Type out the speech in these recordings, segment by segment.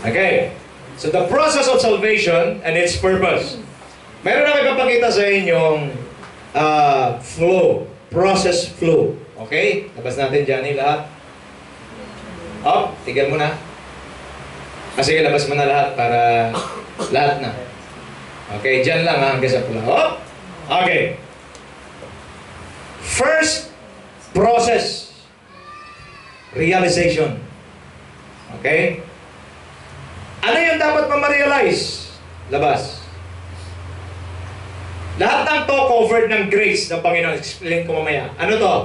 Okay. So the process of salvation and its purpose. Meron na ipapakita sa inyong flow. Process flow. Okay? Labas natin dyan lahat. Up. Tigil mo na. Sige, labas mo na lahat para lahat na. Okay, dyan lang hanggang sa pula. Oh! Okay. First process. Realization. Okay? Ano yung dapat ma-realize? Labas. Lahat ng to covered ng grace ng Panginoon. Explain ko mamaya. Ano to?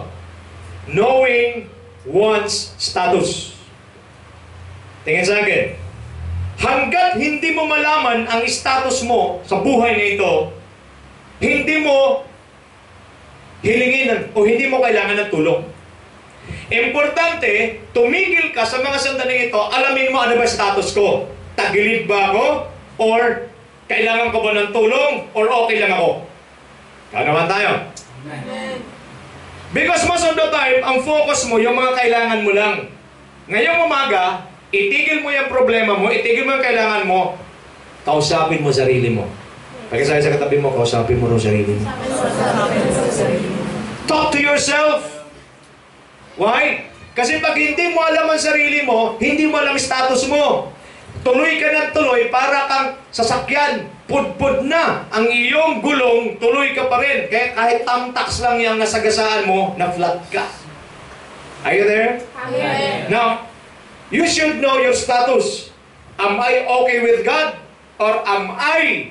Knowing one's status. Tingin sa akin. Hanggat hindi mo malaman ang status mo sa buhay na ito, hindi mo hilingin o hindi mo kailangan ng tulong. Importante, tumigil ka sa mga sandaling ito, alamin mo ano ba status ko. Tagilid ba ako? Or kailangan ko ba ng tulong? Or okay lang ako? Kaya naman tayo. Because most of the time, ang focus mo, yung mga kailangan mo lang. Ngayong umaga, itigil mo yung problema mo, itigil mo yung kailangan mo, kausapin mo sarili mo. Pagkasabi sa katabi mo, kausapin mo rin sarili mo. Talk to yourself. Why? Kasi pag hindi mo alam ang sarili mo, hindi mo alam status mo. Tuloy ka ng tuloy para kang sasakyan. Pudpud na ang iyong gulong, tuloy ka pa rin. Kaya kahit tamtax lang yung nasagasaan mo, na-flat ka. Are you there? Amen. Now, you should know your status. Am I okay with God? Or am I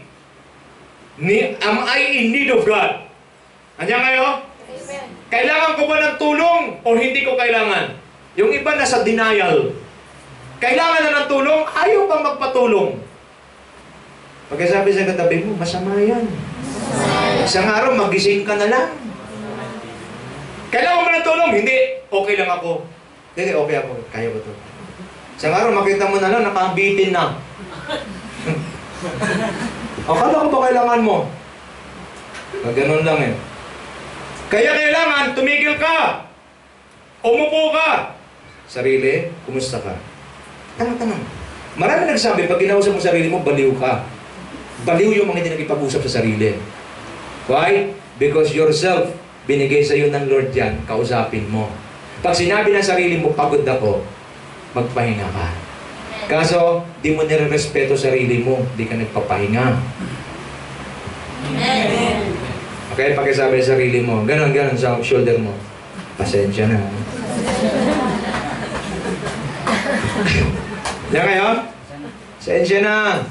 in need of God? Andiyan kayo? Amen. Kailangan ko ba ng tulong o hindi ko kailangan? Yung iba nasa denial. Kailangan na ng tulong, ayaw pang magpatulong. Pagkasabi sa katabi mo, masama yan. Isang araw, magising ka na lang. Kailangan mo ng tulong? Hindi. Okay lang ako. Hindi, okay ako. Kaya ko to. Isang araw, makita mo na lang, nakabitin na. Akala ko ba kailangan mo? Ganun lang eh. Kaya kailangan, tumigil ka. Umupo ka. Sarili, kumusta ka? Tanong. Marami nagsabi, pag kinausap mo sarili mo, baliw ka. Baliw yung mga hindi nagipag-usap sa sarili. Why? Because yourself, binigay sa iyo ng Lord yan, kausapin mo. Pag sinabi ng sarili mo, pagod ako, magpahinga ka. Kaso, di mo nire-respeto sarili mo, di ka nagpapahinga. Amen. Okay, pagkasabi ng sarili mo, ganon sa shoulder mo. Pasensya na. Yan ngayon? Pasensya na.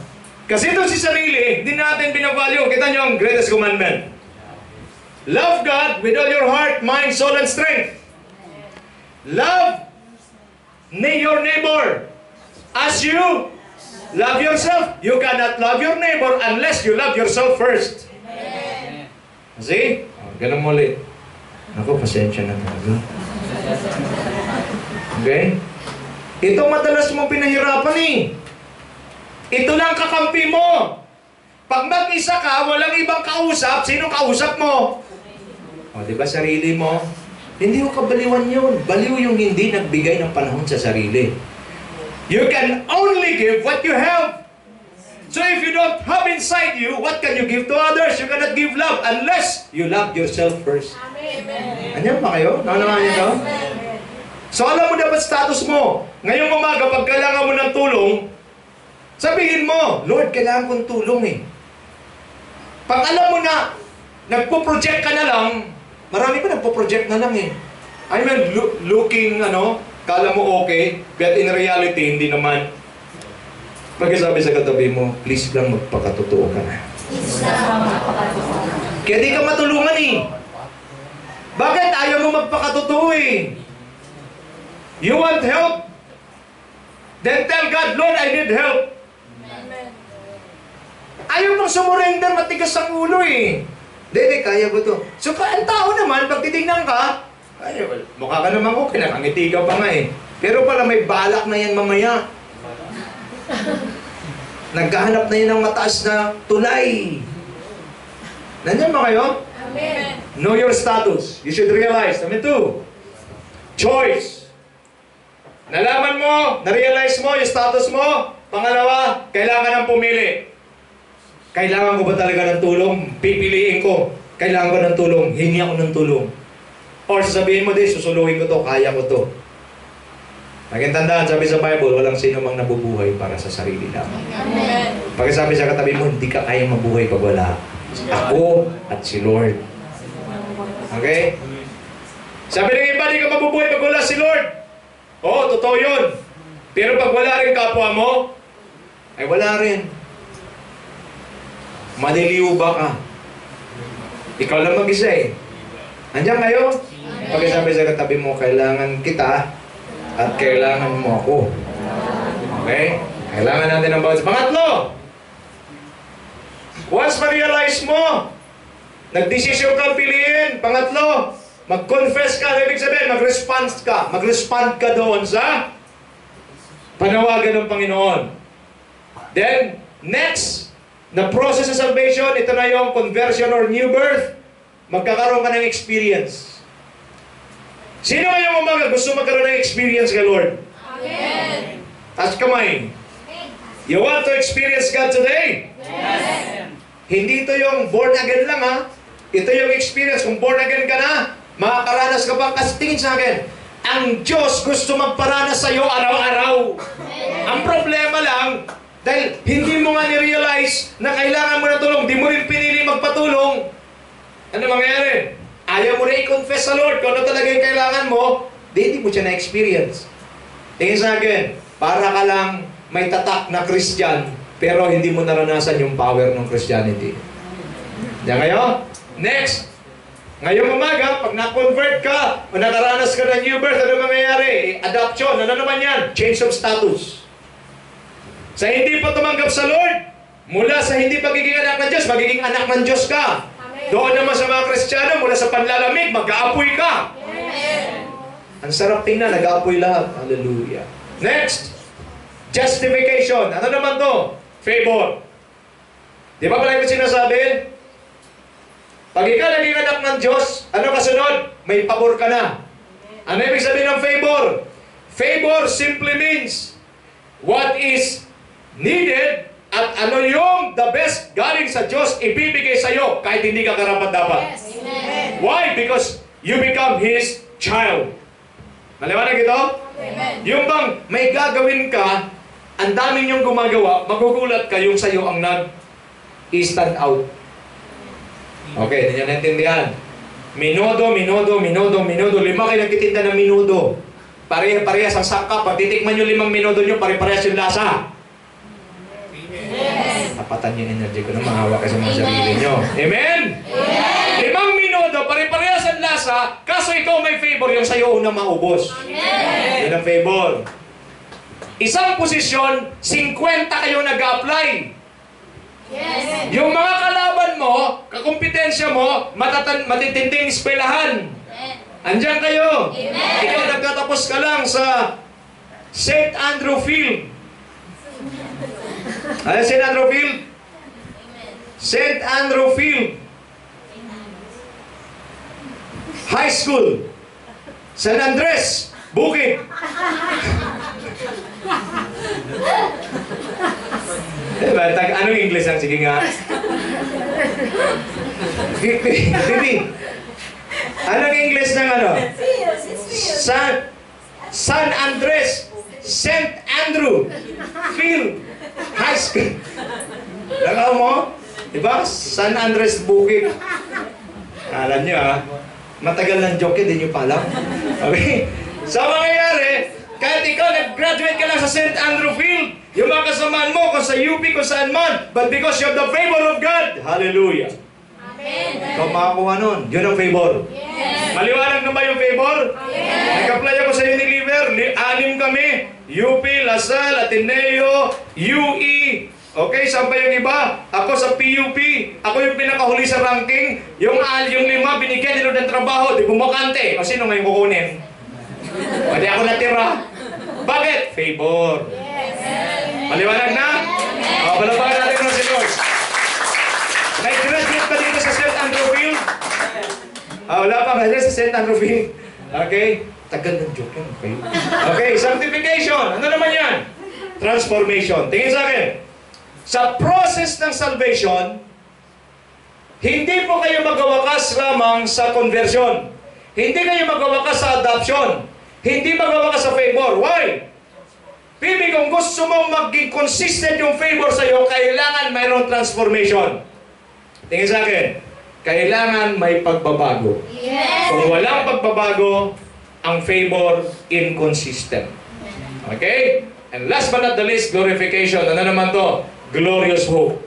Kasi ito si sarili, hindi natin binavalue. Kita nyo ang greatest commandment. Love God with all your heart, mind, soul, and strength. Love your neighbor as you love yourself. You cannot love your neighbor unless you love yourself first. Amen. See? Ganun mo ulit. Ako, pasensya na talaga. Okay? Ito madalas mong pinahirapan eh. Ito lang kakampi mo. Pag mag-isa ka, walang ibang kausap, sino kausap mo? O, di ba sarili mo? Hindi mo kabaliwan yun. Baliw yung hindi nagbigay ng panahon sa sarili. You can only give what you have. So if you don't have inside you, what can you give to others? You cannot give love unless you love yourself first. Amen. Andiyan ba kayo? Naunawaan niyo ito? So alam mo dapat status mo. Ngayong umaga, pag kailangan mo ng tulong, sabihin mo, Lord, kailangan kong tulong eh. Pag alam mo na, nagpo-project ka na lang, marami pa nagpo-project na lang eh. I mean, looking, kala mo okay, but in reality, hindi naman. Pagkasabi sa katabi mo, please lang magpakatotoo ka na. Kaya di ka matulungan eh. Bakit ayaw mo magpakatotoo eh? You want help? Then tell God, Lord, I need help. Amen. Ayaw mong sumurrender, matigas ang ulo eh. Hindi, kaya ko to. So, ang tao naman, pag titignan ka, ay, mukha ka naman okay, nakangiti ka pa nga eh. Pero pala may balak na yan mamaya. Naghahanap na yan ng mataas na tulay. Nandiyan ba kayo? Amen. Know your status. You should realize. Number 2, choice. Nalaman mo, na-realize mo yung status mo, Pangalawa, kailangan ng pumili. Kailangan ko ba talaga ng tulong? Pipiliin ko. Kailangan ko ng tulong. Hingi ako ng tulong. Or sabihin mo din, susuluhin ko to, kaya ko to. Laging tandaan, sabi sa Bible, walang sino mang nabubuhay para sa sarili lamang. Amen. Pagkasabi sa katabi mo, hindi ka kayang mabuhay pag wala. Ako at si Lord. Okay? Sabi ng iba, hindi ka mabubuhay pag wala si Lord. Oo, totoo yun. Pero pag wala rin kapwa mo, ay wala rin. Maliliw ba ka? Ikaw lang mag-isa eh. Andiyan kayo? Pagkasabi sa katabi mo, kailangan kita at kailangan mo ako. Okay? Kailangan natin ng bawat. Pangatlo, once ma-realize mo, nagdesisyon kang piliin. Pangatlo, mag-confess ka. Ibig sabihin, mag-respond ka doon sa panawagan ng Panginoon. Then, next, the process of salvation, ito na yung conversion or new birth, magkakaroon ka ng experience. Sino ngayong umaga gusto magkaroon ng experience kay Lord? Amen. Taas kamay. You want to experience God today? Yes. Hindi ito yung born again lang ha. Ito yung experience. Kung born again ka na, makakaranas ka ba? Kasi tingin sa akin, ang Diyos gusto magparanas sa iyo araw-araw. Ang problema lang, dahil hindi mo nga ni-realize na kailangan mo na tulong, di mo rin pinili magpatulong, ano mangyayari? Ayaw mo na i-confess sa Lord kung ano talaga yung kailangan mo, di mo siya na-experience. Tingin sa akin, para ka lang may tatak na Christian, pero hindi mo naranasan yung power ng Christianity. Diyan kayo? Next! Ngayong umaga, pag na-convert ka, o nakaranas ka ng new birth, ano mangyayari? Adoption, ano naman yan? Change of status. Sa hindi pa tumanggap sa Lord, mula sa hindi pagiging anak ng Diyos, magiging anak ng Diyos ka. Doon naman sa mga Kristiyano, mula sa panlalamig, mag-aapoy ka. Amen. Ang sarap tingnan, nag-aapoy lahat. Hallelujah. Next, justification. Ano naman to? Favor. Di ba pala yung sinasabi? Pag ikaw naging anak ng Diyos, ano kasunod? May pabor ka na. Ano ibig sabihin ng favor? Favor simply means what is needed at ano yung the best galing sa Diyos ibibigay sa iyo kahit hindi ka karapat-dapat. Yes. Amen. Why? Because you become His child. Maliwanag ito? Amen. Yung bang may gagawin ka, ang daming yung gumagawa, magugulat ka yung sa'yo ang nag-stand out. Okay, hindi nyo naintindihan. Minudo, minudo, minudo, minudo. 5 kayo nagtitinda ng minudo. Parehas ang sangka. Pag titikman nyo 5 minudo nyo, pare-parehas yung lasa. Yes. Tapatan yung energy ko na mahawa ka sa mga sarili nyo. Amen? Amen. 5 minuto, pare-parehas ang lasa, kaso ikaw may favor, yung sa'yo unang maubos. Amen. Yun ang favor. Isang posisyon, 50 kayo nag-apply. Yes. Yung mga kalaban mo, kakumpetensya mo, matitinding eskwelahan. Andiyan kayo. Amen. Ikaw nagtatapos ka lang sa St. Andrew Field. Ano St. Andrew Field? St. Andrew Field High School. San Andres, Bukid. Diba? Anong English ang sige nga? Bibi. Anong English ng ano? San Andres, St. Andrew Field High School. Nakaw mo? Diba? San Andres Bukid. Alam nyo ha? Matagal ng joke, hindi nyo pa alam. Okay? So, mangyayari, kahit ikaw nag-graduate ka lang sa St. Andrew Field, yung mga kasamaan mo, kung sa UP, kung saan man, but because you have the favor of God, hallelujah. Amen. Ikaw makakuha nun. Yun ang favor. Yes. Maliwanag na ba yung favor? Yes. Nag-apply ako sa Unilever, 6 kami, UP, LaSalle, Ateneo, UE, okay, saan pa yung iba? Ako sa PUP, ako yung pinakahuli sa ranking, yung 5, binigyan nila ng trabaho, di bumakante. O sino ngayon kukunin? Pwede ako natira. Bakit? Favor. Yes. Maliwanag na? O, palapakan natin ng si Lord. Nag-graduate pa dito sa St. Andrew Field? Wala pa nga sa St. Andrew Field. Okay? Tagal ng joke yan. Okay? Okay, sanctification. Ano naman yan? transformation. Tingin sa akin. Sa process ng salvation, hindi po kayo magwawakas lamang sa conversion. Hindi kayo magwawakas sa adoption. Hindi magwawakas sa favor. Why? Bibi, kung gusto mong maging consistent yung favor sa iyo, kailangan mayroong transformation. Tingin sa akin, kailangan may pagbabago. Yes. Kung walang pagbabago, ang favor inconsistent. Okay? And last but not the least, glorification. Ano naman to? Glorious hope.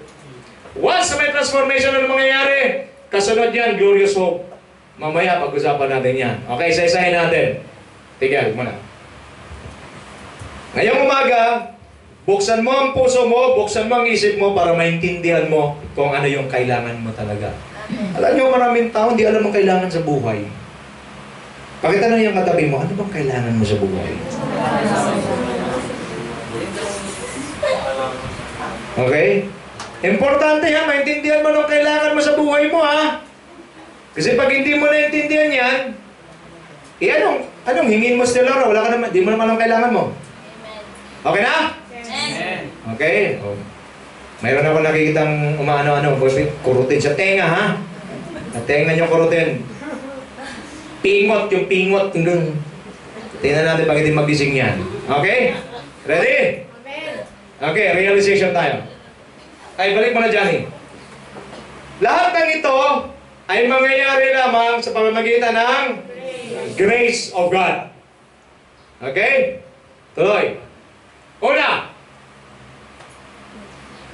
Once may transformation, ano mangyayari? Kasunod yan, glorious hope. Mamaya, pag-usapan natin yan. Okay, isa-isahin natin. Tigil muna. Ngayong umaga, buksan mo ang puso mo, buksan mo ang isip mo para maintindihan mo kung ano yung kailangan mo talaga. Alam niyo, maraming tao hindi alam ang kailangan sa buhay. Pakita na yung katabi mo, ano bang kailangan mo sa buhay? Okay? Importante ha, maintindihan mo ang kailangan mo sa buhay mo ha. Kasi pag hindi mo naintindihan yan, anong hingin mo sa Lord? Wala ka naman, di mo naman ang kailangan mo. Okay na? Amen. Okay. Oh. Mayroon ako nakikitang umaano-ano, kurutin sa tenga ha. At tingnan yung kurutin. Pingot, yung pingot. Tingnan natin pag hindi magising yan. Okay? Ready? Okay, realization tayo. Ay, balik mo na Johnny. Lahat ng ito ay mangyayari lamang sa pamamagitan ng grace of God. Okay? Tuloy. Una,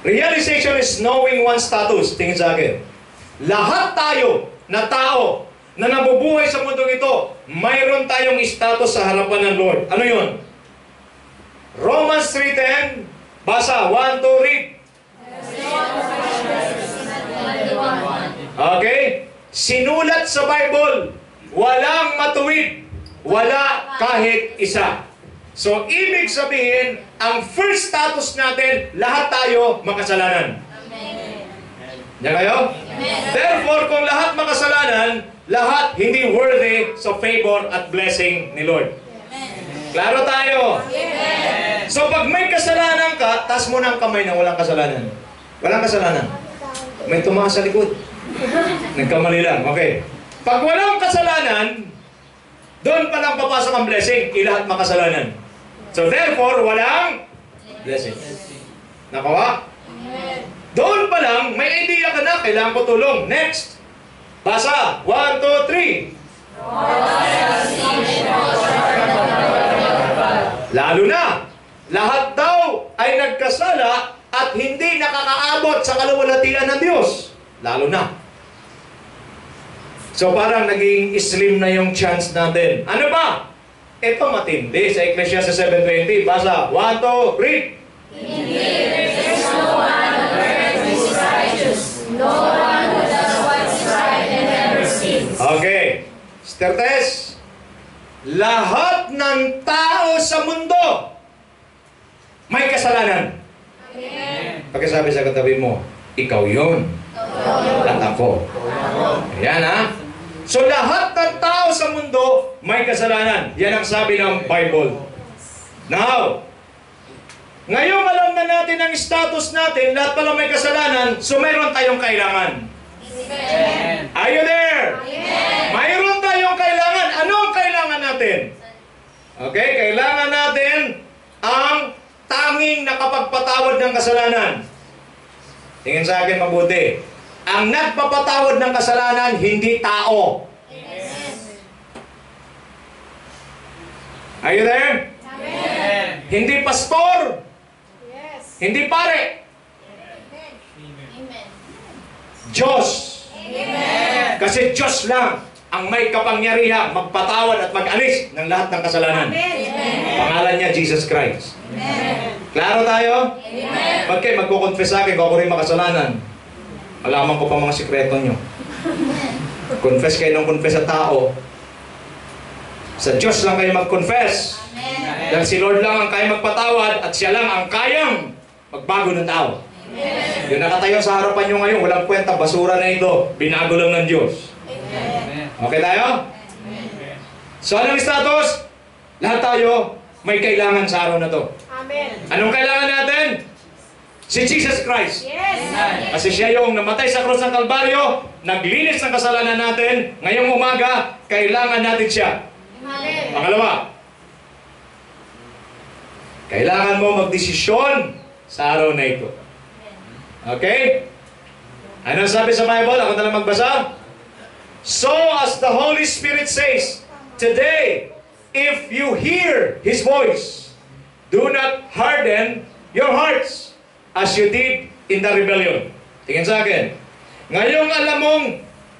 realization is knowing one's status. Tingin sa akin. Lahat tayo na tao na nabubuhay sa mundong ito, mayroon tayong status sa harapan ng Lord. Ano yun? Romans 3:10. Basa. 1, 2, read. Okay? Sinulat sa Bible, walang matuwid, wala kahit isa. So, ibig sabihin, ang first status natin, lahat tayo makasalanan. Amen. Diyan kayo? Amen. Therefore, kung lahat makasalanan, lahat hindi worthy sa favor at blessing ni Lord. Klaro tayo? Amen. So, pag may kasalanan ka, taas mo ng kamay na walang kasalanan. Walang kasalanan. May tumakas sa likod. Nagkamali lang. Okay. Pag walang kasalanan, doon pa lang papasok ang blessing. Lahat makasalanan. So, therefore, walang blessing. Nakawa? Doon pa lang, may idea ka na, kailangan ko tulong. Next. Basa. 1, 2, 3. Lalo na, lahat daw ay nagkasala at hindi nakakaabot sa kaluwalhatian ng Diyos. Lalo na. So parang naging slim na yung chance natin. Ano ba? Ito matindi sa Ecclesiastes 7:20. Basa. 1, 2, read. There's no one on earth who is righteous, no one who does what is right and never sins. Okay. Sister Tess, lahat ng tao sa mundo may kasalanan. Amen. Pagkasabi sa katabi mo, ikaw yun. At ako. Ayan ha. So lahat ng tao sa mundo may kasalanan. Yan ang sabi ng Bible. Now, ngayong alam na natin ang status natin, lahat pala may kasalanan, so mayroon tayong kailangan. Amen. Are you there? Amen. Mayroon tayong kailangan. Ano ang kailangan natin? Okay, kailangan natin ang tanging nakapagpatawad ng kasalanan. Tingin sa akin mabuti. Ang nagpapatawad ng kasalanan, hindi tao. Amen. Are you there? Amen. Hindi pastor. Yes. Hindi pare. Amen. Diyos. Amen. Kasi Diyos lang ang may kapangyarihan magpatawad at mag-alis ng lahat ng kasalanan. Amen. Pangalan niya, Jesus Christ. Amen. Klaro tayo? Amen. Pag kayo magkukonfess sa akin, kung ako rin makasalanan, alaman ko pa mga sikreto nyo. Confess kayo ng confess sa tao. Sa Diyos lang kayo mag-confess. Amen. Dahil si Lord lang ang kaya magpatawad at siya lang ang kayang magbago ng tao. Amen. Yung nakatayo sa harapan nyo ngayon, walang kwenta, basura na ito. Binago lang ng Diyos. Amen. Okay tayo? So anong status? Lahat tayo may kailangan sa araw na to. Amen. Anong kailangan natin? Si Jesus Christ. Yes. Kasi siya yung namatay sa krus ng Kalbaryo, naglinis ng kasalanan natin. Ngayong umaga, kailangan natin siya. Amen. Pangalawa, kailangan mo magdesisyon sa araw na ito. Okay? Ano sabi sa Bible? Ako na lang magbasa. So as the Holy Spirit says, today, if you hear His voice, do not harden your hearts as you did in the rebellion. Tingin sa akin. Ngayong alam mong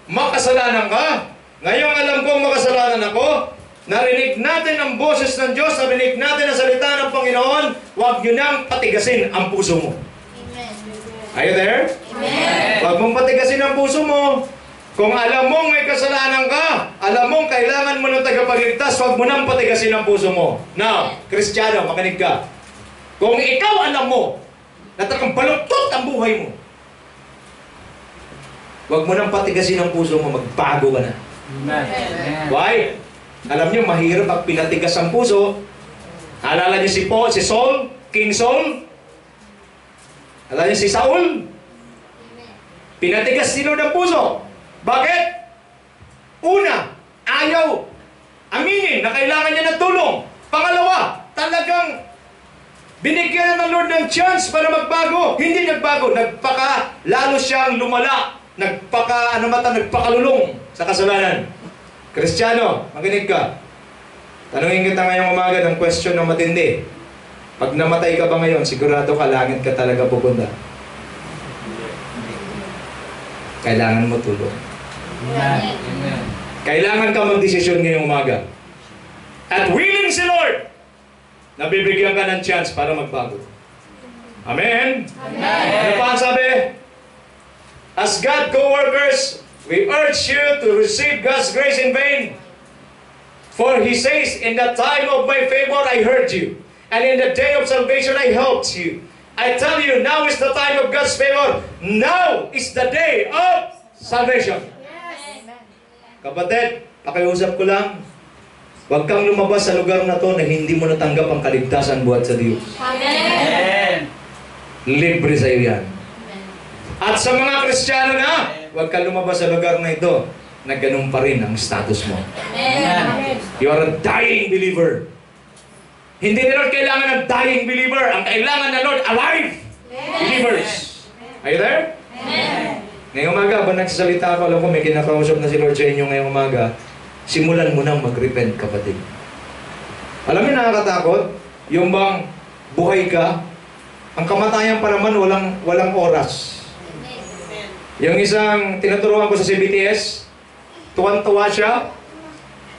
makasalanan ka, ngayong alam kong makasalanan ako, narinig natin ang boses ng Diyos, narinig natin ang salita ng Panginoon, huwag nyo nang patigasin ang puso mo. Amen. Are you there? Amen. Huwag mong patigasin ang puso mo. Kung alam mong may kasalanan ka, alam mong kailangan mo ng tagapagligtas, huwag mo nang patigasin ang puso mo. Now, Kristiyano, makinig ka. Kung ikaw alam mo na talagang baluktot ang buhay mo, huwag mo nang patigasin ang puso mo, magbago ka na. Amen. Why? Alam niyo, mahirap pag pinatigas ang puso. Alala niyo si Saul, King Saul? Alala niyo si Saul? Pinatigas si Lord ang puso. Bakit? Una, ayaw aminin na kailangan niya ng tulong. Pangalawa, talagang binigyan ng Lord ng chance para magbago. Hindi nagbago. Lalo siyang lumala. Nagpakalulong sa kasalanan. Kristiyano, makinig ka. Tanungin kita ngayong umaga ng question na matindi. Pag namatay ka ba ngayon, sigurado ka, langit ka talaga pupunta. Kailangan mo tulong. Amen. Kailangan ka magdesisyon ngayong umaga. At willing si Lord, nabibigyan ka ng chance para magbago. Amen? Ano pa ang sabi? As God co-workers, we urge you to receive God's grace in vain. For He says, in the time of my favor I heard you, and in the day of salvation I helped you. I tell you, now is the time of God's favor. Now is the day of salvation. Kapatid, pakiusap ko lang, huwag kang lumabas sa lugar na to na hindi mo natanggap ang kaligtasan buhat sa Diyos. Amen. Libre sa iyo yan. At sa mga Kristiyano na, huwag kang lumabas sa lugar na ito na ganun pa rin ang status mo. Amen. You are a dying believer. Hindi ni Lord kailangan ng dying believer. Ang kailangan na Lord, alive believers. Are you there? Amen. Ngayong umaga, habang nagsasalita ako, alam ko may kinakausap na si Lord sa inyo ngayong umaga, simulan mo nang mag-repent, kapatid. Alam niyo, nakakatakot? Yung bang buhay ka, ang kamatayan pa naman walang oras. Yung isang tinuturuan ko sa CBTS, tuwan-tuwa siya.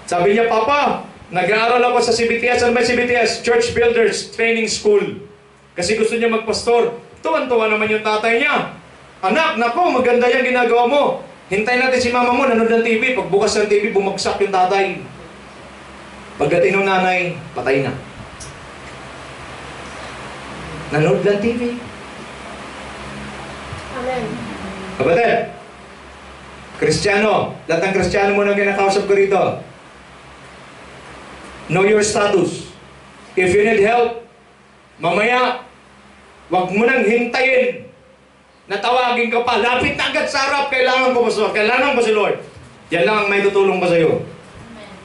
Sabi niya, Papa, nag-aaral ako sa CBTS. Ano ba CBTS? Church Builders Training School. Kasi gusto niya magpastor. Tuwan-tuwa naman yung tatay niya. Anak, nako, maganda yung ginagawa mo. Hintayin natin si mama mo, nanood ng TV. Pagbukas ng TV, bumagsak yung tatay. Pagdating ng nanay, patay na. Nanood ng TV. Amen. Kapatid, Kristiyano, lahat ng Kristiyano mo na kinakausap ko rito. Know your status. If you need help, mamaya, wag mo nang hintayin na tawagin ka pa. Lapit na agad sa harap, kailangan ko ba kailangan ko si Lord. Yan lang ang may tutulong pa sa iyo.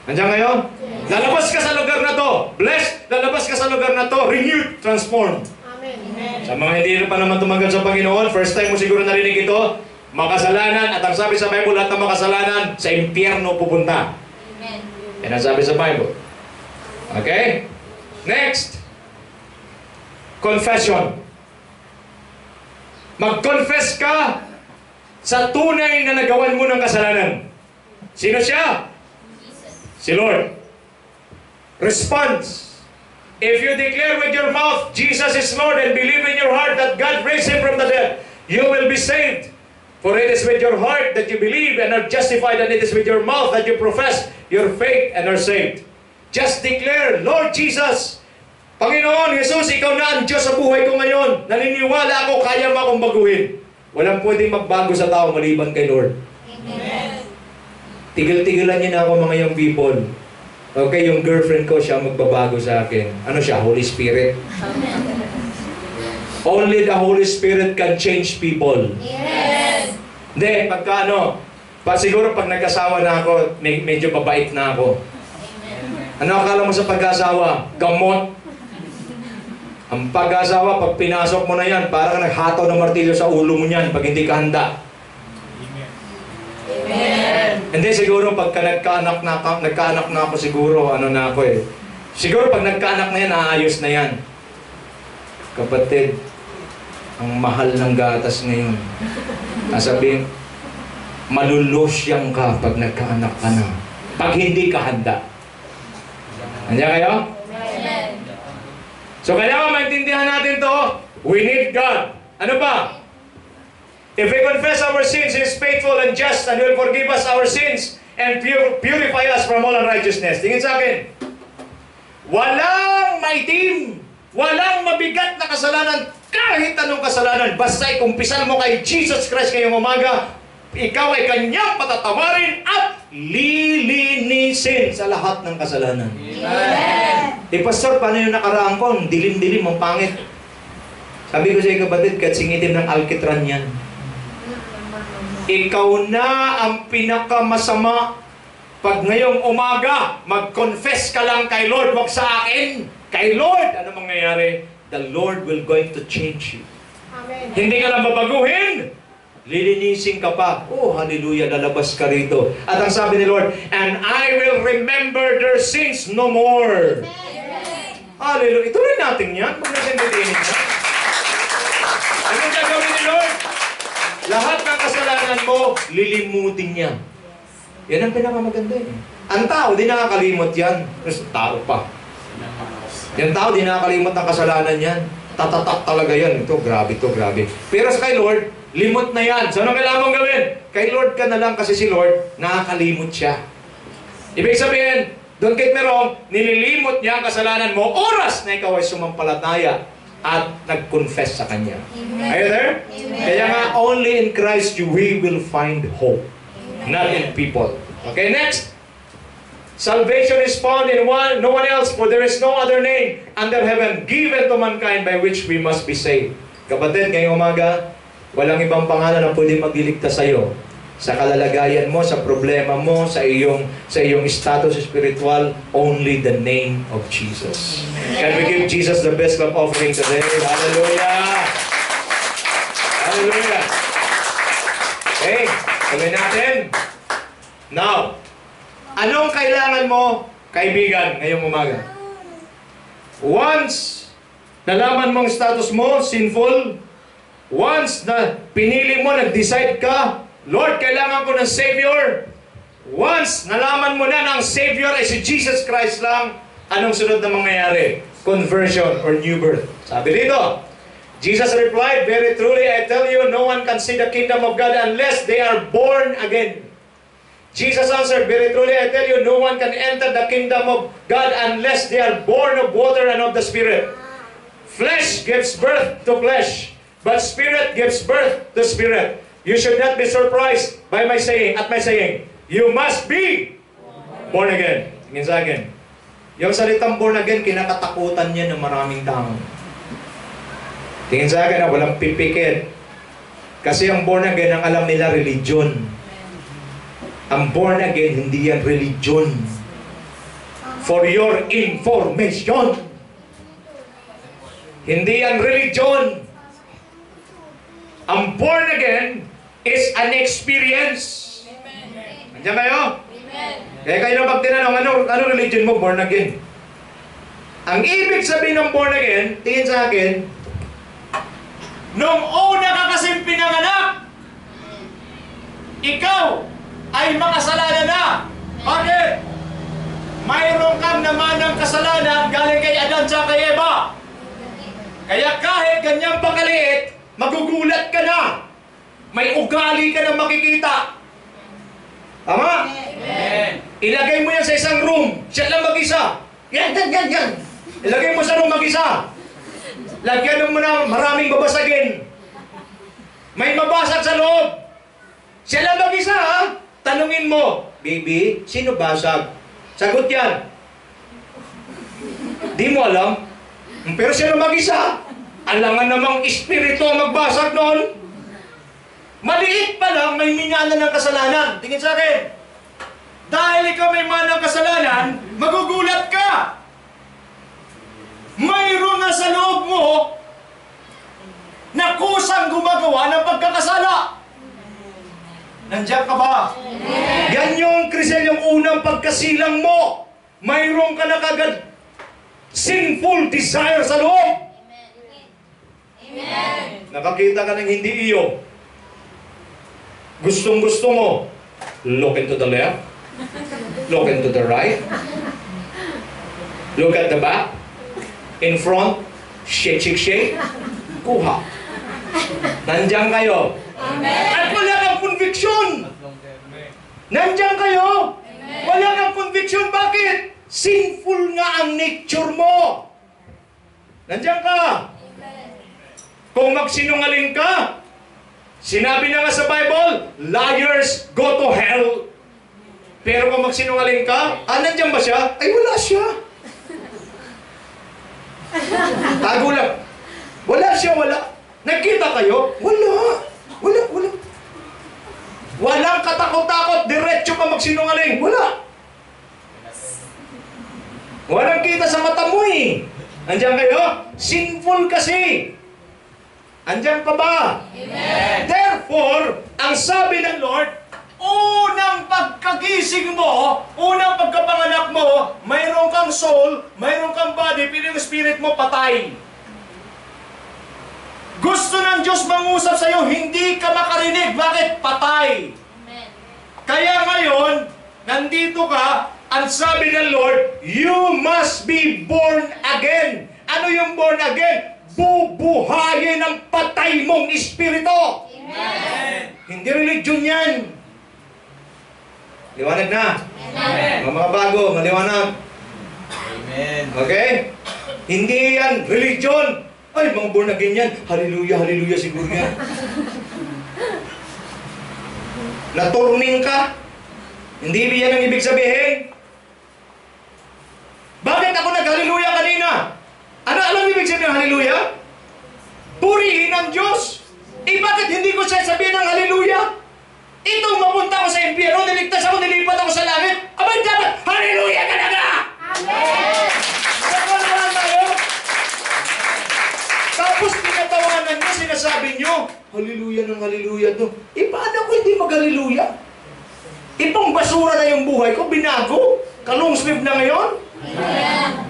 Nandiyan kayo? Lalabas ka sa lugar na to. Blessed, lalabas ka sa lugar na to. Renewed, transformed. Amen. Sa mga hindi pa naman tumanggap sa Panginoon, first time mo siguro narinig ito, makasalanan, at ang sabi sa Bible, lahat ng makasalanan, sa impyerno pupunta. Amen. Yan ang sabi sa Bible. Okay? Next. Confession. Mag-confess ka sa tunay na nagawan mo ng kasalanan. Sino siya? Si Lord. Response. If you declare with your mouth, Jesus is Lord, and believe in your heart that God raised Him from the dead, you will be saved. For it is with your heart that you believe and are justified, and it is with your mouth that you profess your faith and are saved. Just declare, Lord Jesus, Panginoon, Jesus, Ikaw na ang Diyos sa buhay ko ngayon. Naniniwala ako, kaya mo akong baguhin. Walang pwedeng magbago sa tao maliban kay Lord. Amen. Tigil-tigilan niyo na ako, mga young people. Okay, yung girlfriend ko, siya magbabago sa akin. Ano siya? Holy Spirit. Only the Holy Spirit can change people. Yes. Hindi, pagka ano, siguro pag nag-asawa na ako, medyo babait na ako. Ano akala mo sa pag-asawa? Gamot. Ang pag-asawa, pag pinasok mo na yan, parang naghataw ng martilyo sa ulo mo niyan pag hindi ka handa. Amen. Hindi, siguro pagka nagkaanak na ako siguro, ano na ako eh. Siguro pag nagkaanak na yan, aayos na yan. Kapatid, ang mahal ng gatas ngayon. Sabihin, malulusyang ka pag nagkaanak ka na. Pag hindi ka handa. Nandiyan kayo? Amen. So kailangan maintindihan natin to. We need God. Ano ba? If we confess our sins, He is faithful and just and will forgive us our sins and purify us from all unrighteousness. Tingin sa akin. Walang maitim, walang mabigat na kasalanan, kahit anong kasalanan, basta ikumpisan mo kay Jesus Christ ngayong umaga, ikaw ay Kanyang patatawarin at lilinisin sa lahat ng kasalanan. Amen. Pastor, paano yung nakaraan ko? Dilim-dilim, ang pangit. Sabi ko sa iyo, kapatid, kahit singitin ng alkitran yan. Ikaw na ang pinakamasama. Pag ngayong umaga, mag-confess ka lang kay Lord, wag sa akin. Kay Lord, ano mangyayari? The Lord will going to change you. Amen. Hindi ka lang babaguhin. Lilinisin ka pa. Oh, hallelujah, lalabas ka rito. At ang sabi ni Lord, and I will remember their sins no more. Hallelujah. Ituloy natin yan. Huwag natin ditinin yan. Anong gagawin ni Lord? Lahat ng kasalanan mo, lilimutin niya. Yan ang pinakamaganda eh. Ang tao, di nakakalimot yan. Tapos tao pa. Yung tao, di nakakalimot ang kasalanan yan. Tatatak talaga yan. Ito, grabe to, grabe. Pero sa kay Lord, limot na yan. So, anong kailangan mong gawin? Kay Lord ka na lang kasi si Lord, nakakalimot siya. Ibig sabihin, don't get me wrong, nililimot niya ang kasalanan mo oras na ikaw ay sumampalataya at nag-confess sa Kanya. Are you there? Amen. Kaya nga, only in Christ we will find hope. Not in people. Okay, next. Salvation is found in no one else, for there is no other name under heaven given to mankind by which we must be saved. Kapatid, ngayong umaga, walang ibang pangalan na pwede magliligtas sa iyo. Sa kalalagayan mo, sa problema mo, sa iyong status spiritual, only the name of Jesus. Can we give Jesus the best love offering today? Hallelujah! Hallelujah! Okay, tuloy natin. Now, anong kailangan mo, kaibigan, ngayong umaga? Once nalaman mong status mo, sinful, once na pinili mo, nag-decide ka, Lord, kailangan ko ng Savior. Once nalaman mo na na ang Savior ay si Jesus Christ lang, anong sunod na mangyayari? Conversion or new birth. Sabi dito, Jesus replied, very truly I tell you, no one can see the kingdom of God unless they are born again. Jesus answered, very truly I tell you, no one can enter the kingdom of God unless they are born of water and of the Spirit. Flesh gives birth to flesh, but Spirit gives birth to Spirit. You should not be surprised by my saying, you must be born again. Tingin sa akin. Yung salitang born again, kinakatakutan niya ng maraming tao. Tingin sa akin, walang pipikit. Kasi ang born again, ang alam nila, religion. Ang born again, hindi yan religion. For your information. Hindi yan religion. Ang born again is an experience. Andiyan kayo? Kaya kayo na pag tinanong, ano religion mo? Born again. Ang ibig sabihin ng born again, tingin sa akin, nung una ka kasing pinanganak, ikaw ay makasalanan na. Bakit? Mayroon kang naman ng kasalanan galing kay Adan sa kay Eva. Kaya kahit ganyang pagkaliit, magugulat ka na. May ugali ka na makikita. Tama? Amen. Ilagay mo yan sa isang room. Siya lang mag-isa. Yan. Ilagay mo sa room mag-isa. Lagyan mo na maraming babasagin. May mabasag sa loob. Siya lang mag-isa, ha? Tanungin mo, baby, sino basag? Sagot yan. Di mo alam? Pero siya na mag-isa. Alangan namang espiritu ang magbasag noon. Maliit pa lang, may minana ng kasalanan. Tingin sa akin. Dahil ikaw may mana ng kasalanan, magugulat ka. Mayroon na sa loob mo na kusang gumagawa ng pagkakasala. Nandiyan ka ba? Yan yung Crisel, yung unang pagkasilang mo. Mayroon ka na kagad sinful desire sa loob. Nakakita ka ng hindi iyo. Gustong-gusto mo. Look into the left. Look into the right. Look at the back. In front. Shake, shake, shake. Kuha. Nandiyan kayo. At wala kang conviction. Nandiyan kayo. Wala kang conviction. Bakit? Sinful nga ang nature mo. Nandiyan ka. Kung magsinungaling ka, sinabi na nga sa Bible, liars go to hell. Pero kung magsinungaling ka, nandiyan ba siya? Ay, wala siya. Tago lang. Wala siya, wala. Nagkita kayo? Wala. Wala. Walang katakot-takot, diretso ka magsinungaling. Wala. Walang kita sa mata mo eh. Andiyan kayo? Sinful kasi. Andiyan ka ba? Amen. Therefore, ang sabi ng Lord, unang pagkagising mo, unang pagkapanganak mo, mayroon kang soul, mayroon kang body, pero yung spirit mo patay. Gusto ng Diyos mangusap sa iyo, hindi ka makarinig. Bakit? Patay. Amen. Kaya ngayon, nandito ka, ang sabi ng Lord, you must be born again. Ano yung born again? Bubuhayin ang patay mong espiritu. Amen. Hindi religion yan. Liwanag na. Amen. Mga bago, maliwanag. Amen. Okay? Hindi yan religion. Ay, mga born again yan. Hallelujah, hallelujah siguro yan. Naturning ka. Hindi yan ang ibig sabihin. Bakit ako nag-hallelujah kanina? Ano alam ibig sabihin ng hallelujah? Purihin ang Diyos. Bakit hindi ko siya sabihin ng hallelujah? Itong mapunta ako sa impyerno, niligtas ako, nilipat ako sa langit. Abay dapat, hallelujah talaga! Amen. Nagkakaroon tayo. Tapos pinatawanan nyo, sinasabi nyo, hallelujah ng hallelujah to. Paano ko hindi mag-hallelujah? Ipang basura na yung buhay ko, binago. Kalong sleeve na ngayon. Amen.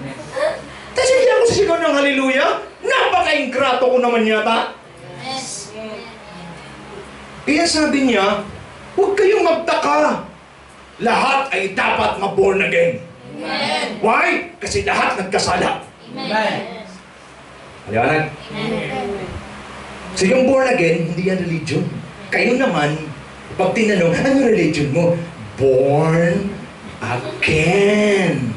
Kasi hindi ako sisigaw ng hallelujah. Napaka-ingrato ko naman yata. Yes. Kaya sabi niya, huwag kayong magtaka. Lahat ay dapat ma-born again. Amen. Why? Kasi lahat nagkasala. Amen. Maliwanag? So yung born again, hindi yan religion. Kayo naman, pag tinanong, ano religion mo? Born again.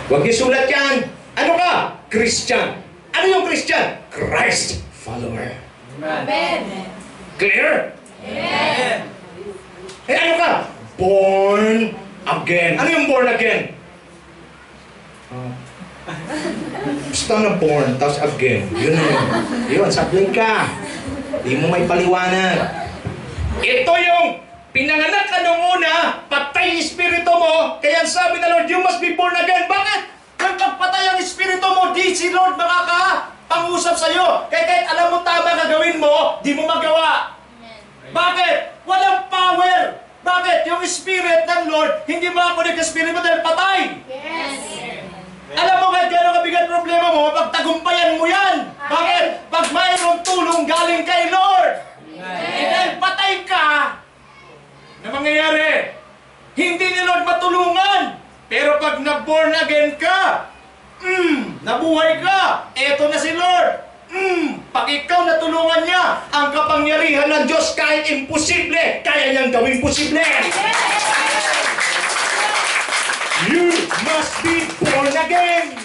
Huwag niyo sulat yan. Ano ka? Christian. Ano yung Christian? Christ follower. Amen. Clear? Amen. Ano ka? Born again. Ano yung born again? Basta na born, tapos again. Yun yun. Yun, sablay ka. Di mo may paliwanag. Ito yung pinanganak ka nung una, patay yung espiritu mo, kaya sabi ng Lord, you must be born again. Bakit? Kapag patay ang espiritu mo, di si Lord makakapangusap sa'yo. Kaya kahit alam mo tama gagawin mo, di mo magawa. Bakit? Walang power. Bakit? Yung spirit ng Lord, hindi makakonek ang spirit mo dahil patay. Yes. Alam mo kahit gano'ng kabigat problema mo, pagtagumpayan mo yan. Bakit? Pag mayroong tulong galing kay Lord. Eh dahil patay ka, na mangyayari? Hindi ni Lord matulungan. Pero pag na-born again ka, nabuhay ka, eto na si Lord. Pag ikaw natulungan niya, ang kapangyarihan ng Diyos kahit imposible, kaya niyang gawing posible. You must be born again.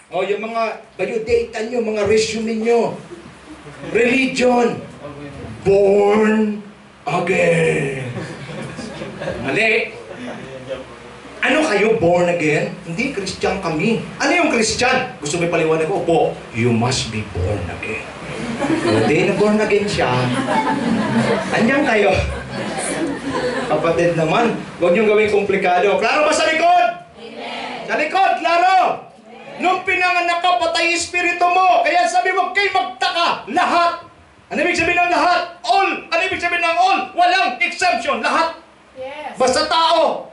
O yung mga biodata nyo, mga resume nyo, religion, born again. Mali. Ano kayo, born again? Hindi, Christian kami. Ano yung Christian? Gusto mo ipaliwanag ko? Opo, you must be born again. Hindi na born again siya. Andiyan kayo. Kapatid naman, huwag niyong gawing komplikado. Klaro ba sa likod? Amen. Sa likod, klaro. Nung pinanganak ka, patay espiritu mo. Kaya sabi mo, kayo magtaka. Lahat. Ano ibig sabihin ng lahat? All. Ano ibig sabihin ng all? Walang exemption. Lahat. Yes. Basta tao.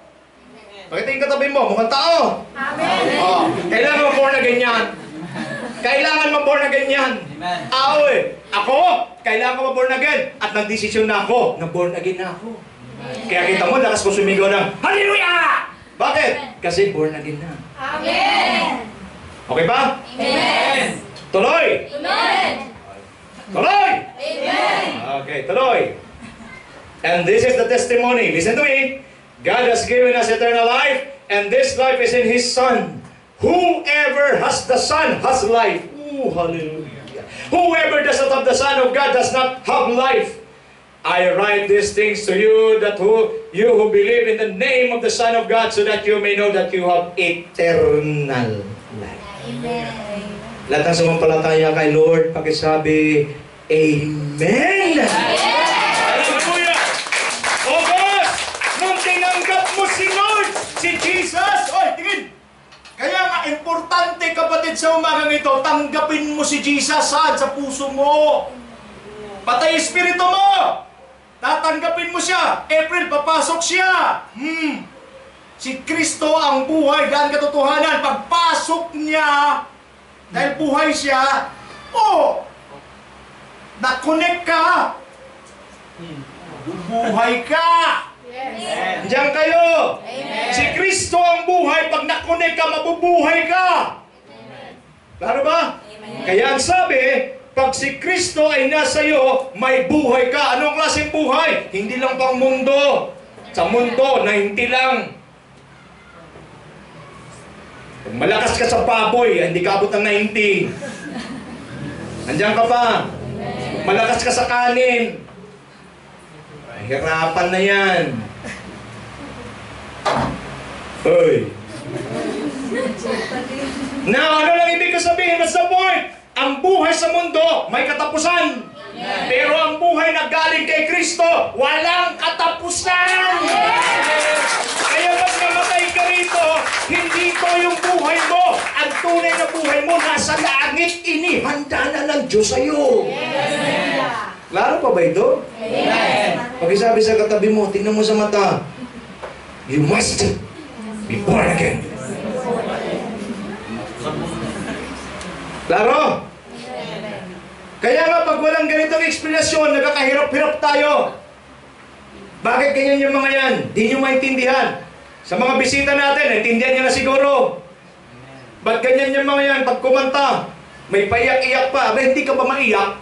Pakitingin katabi mo, mukhang tao. Amen. Oh, kailangan mo born again yan. Kailangan mo born again yan. Amen. Ako, kailangan mo born again. At nagdesisyon na ako, na born again na ako. Kaya kita mo, lakas ko sumigaw ng, Hallelujah! Bakit? Kasi born again na. Amen. Okay ba? Amen. Tuloy! Amen. Tuloy! Amen. Okay, tuloy. And this is the testimony. Listen to me. God has given us eternal life, and this life is in His Son. Whoever has the Son has life. Ooh, hallelujah. Whoever does not have the Son of God does not have life. I write these things to you, that you who believe in the name of the Son of God, so that you may know that you have eternal life. Amen. Lahat ng sumampalataya kay Lord, pakisabi, Amen! Hallelujah! O boss, nung tinanggap mo si Lord, si Jesus, oy, tingin! Kaya nga, importante kapatid sa umagang ito, tanggapin mo si Jesus saan? Sa puso mo. Patay espiritu mo! Tatanggapin mo siya. April, papasok siya. Si Kristo ang buhay, dahil katotohanan. Pagpasok niya, dahil buhay siya, na-connect ka. Bubuhay ka. Yes. Diyan kayo. Amen. Si Kristo ang buhay. Pag na-connect ka, mabubuhay ka. Klaro ba? Kaya ang sabi, pag si Kristo ay nasa iyo, may buhay ka. Anong klaseng buhay? Hindi lang pang mundo. Sa mundo, 90 lang. Kung malakas ka sa baboy, hindi ka abot ng 90. Andiyan ka pa. Kung malakas ka sa kanin, hirapan na yan. Hoy. Now, ano lang ibig ko sabihin? What's the point? Ang buhay sa mundo, may katapusan. Pero ang buhay na galing kay Kristo, walang katapusan. Kaya pag namatay ka rito, hindi ko yung buhay mo. Ang tunay na buhay mo nasa langit, inihanda na ng Diyos sa'yo. Klaro pa ba ito? Pag-isabi sa katabi mo, tingnan mo sa mata, you must be born again. Klaro? Kaya nga pag walang ganitong eksplanasyon, nagkakahirap-hirap tayo. Bakit ganyan yung mga yan? Di nyo maintindihan. Sa mga bisita natin, naintindihan nyo na siguro. Ba't ganyan yung mga yan? Pag kumanta, may paiyak-iyak pa. Aba, hindi ka ba maiyak?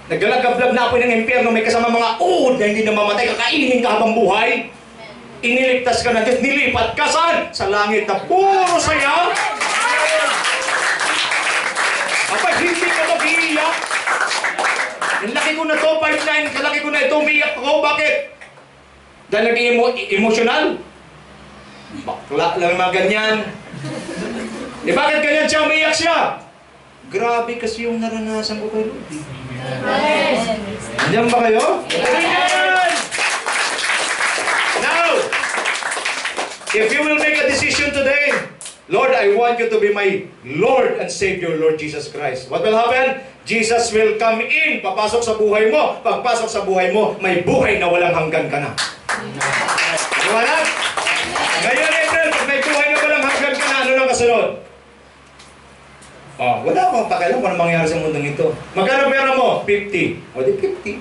Naglalagablab na ako ng impyerno, may kasama mga uod na hindi namamatay, kakainin ka habang buhay. Iniligtas ka na Diyos, nilipat ka saan? Sa langit na puro saya. Aba, hindi ka mag-iiyak. Yung laki ko na to, 5'9", kalaki ko na ito, umiiyak ako. Bakit? Dahil naging emotional? Bakla lang mga ganyan. Eh bakit ganyan siya, umiiyak siya? Grabe kasi yung naranasan ko kay Lord. Andiyan ba kayo? Amen! Now, if you will make a decision today, Lord, I want you to be my Lord and Savior, Lord Jesus Christ. What will happen? Jesus will come in, papasok sa buhay mo. Pagpasok sa buhay mo, may buhay na walang hanggan ka na. Diwanag? Ngayon, April, pag may buhay na walang hanggan ka na, ano nang kasunod? Wala akong pakialam kung ano mangyari sa mundong ito. Magkano pera mo? 50. O di 50.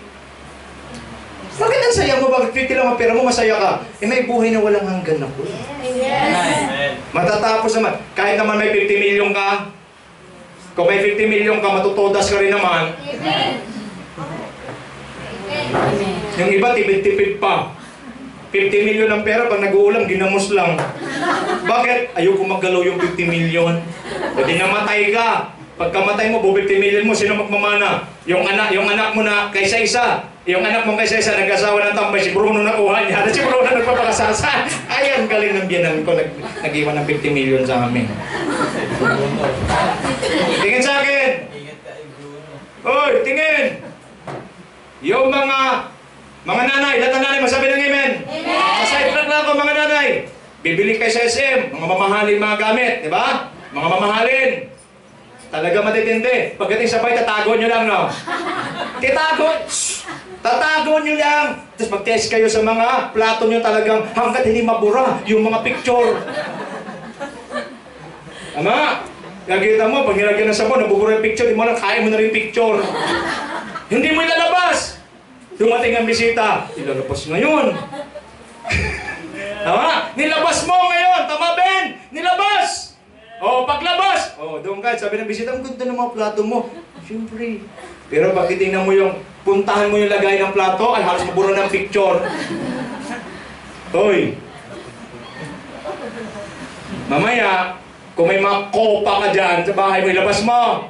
Bakit ang saya mo? Bakit 50 lang ang pera mo? Masaya ka. Eh may buhay na walang hanggan ako. Yes. Matatapos naman. Kahit naman may 50 milyon ka, kung may 50 milyon ka, matutodas ka rin naman. Amen. Yung iba, tipid-tipid pa. 50 milyon ang pera, pag nag-uulam, ginamos lang. Bakit? Ayoko maggalaw yung 50 milyon. Pwede namatay ka. Pagkamatay mo, 50 milyon mo, sino magmamana? Yung anak mo na kaysa isa. Yung anak mong kay Cesar, nag-asawa ng tambay, si Bruno nakuha niya. At si Bruno nagpapakasasa. Ay, ang galing ng biyanan ko. Nag-iwan ng 50 million sa amin. Tingin sa akin. Oy, tingin. Yung mga nanay, lahat ng nanay, masabi ng amen. Sa side track lang ako, mga nanay. Bibili kay sa SM, mga mamahalin mga gamit, di ba? Mga mamahalin. Talaga matitindi. Pagdating sa bahay, tatago nyo lang, no? Tatago nyo lang. Tapos mag-test kayo sa mga plato nyo talagang hanggat hindi mabura yung mga picture. Tama? Nakikita mo, pag nilagyan ng sabon, nabubura yung picture, di mo lang kaya mo na rin yung picture. Hindi mo ilalabas. Dumating ang bisita, ilalabas ngayon. Tama? Nilabas mo ngayon. Tama, Ben? Nilabas. O, paglabas. O, doon ka. Sabi ng bisita, ang ganda ng mga plato mo. Siyempre. Pero pag titingnan mo yung, puntahan mo yung lagay ng plato, ay halos mabura ng picture. Hoy. Mamaya, kung may mga kopa ka dyan sa bahay mo, ilabas mo.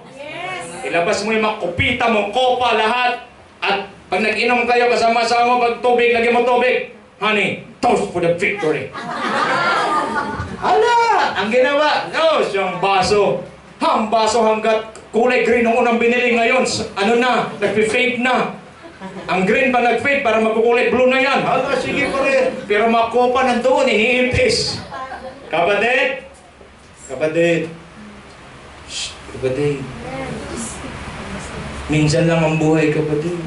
Ilabas mo yung mga kopita mo, kopa, lahat. At pag nag-inom kayo, kasama-sama, pag tubig, lagyan mo tubig. Honey, toast for the victory. Hala! Ang ginawa, yung baso. Ang baso hanggat kulay green nung unang binili ngayon. Ano na, nag-fade na. Ang green pa nag-fade para magkukulay blue na yan. Hala, sige pa rin. Pero mga kopa nandoon, iniimpis. Kapatid, shh, kapatid. Minsan lang ang buhay, kapatid.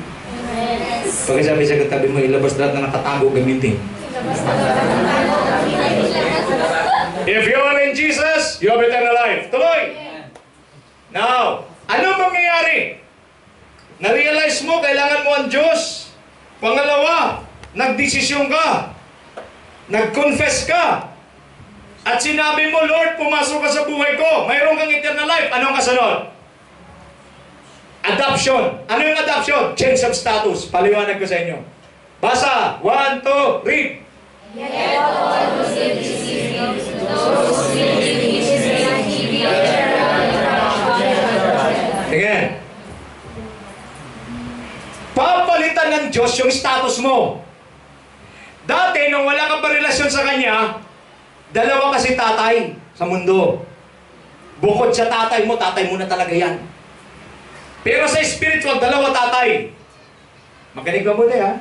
Pagkasabi sa katabi mo, ilabas lahat na nakatago gamitin. If you are in Jesus, you have eternal life. Tuloy! Now, ano mangyayari? Na-realize mo, kailangan mo ang Diyos. Pangalawa, nagdesisyon ka. Nag-confess ka. At sinabi mo, Lord, pumasok ka sa buhay ko. Mayroon kang eternal life. Anong kasunod? Adoption. Ano yung adoption? Change of status. Paliwanag ko sa inyo. Basa. 1, 2, read. Again. Papalitan ng Diyos yung status mo. Dati, nung wala kang relasyon sa Kanya, dalawa kasi tatay sa mundo. Bukod sa tatay mo na talaga yan. Pero sa spiritual, dalawa tatay. Magaling ka muna ha.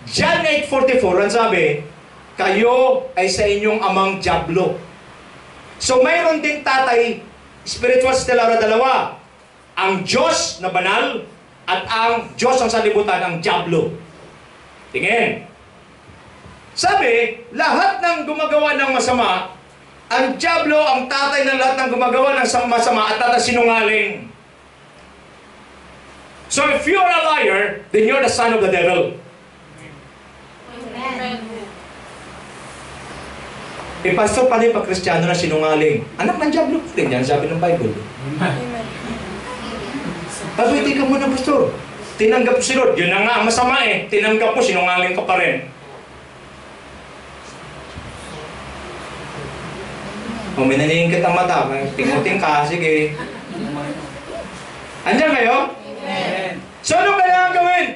John 8:44, ang sabi, kayo ay sa inyong amang Diablo. So mayroon din tatay, spiritual sila dalawa. Ang Diyos na banal at ang Diyos ang sanlibutan, ang Diablo. Tingin. Sabi, lahat ng gumagawa ng masama, ang Diablo ang tatay ng lahat ng gumagawa ng masama at tatay sinungaling. So if you're a liar, then you're the son of the devil. Amen. Eh, pastor, pala yung pag-Kristiyano na sinungaling. Anak ng Diablo. Yan, sabi ng Bible. Pagwiti ka muna, pastor. Tinanggap si Lord. Yun na nga, ang masama eh. Tinanggap mo, sinungaling ka pa rin. O, minaningkit ang mata. Tinguting ka, sige. Andiyan kayo? Amen. So, ano kailangan gawin?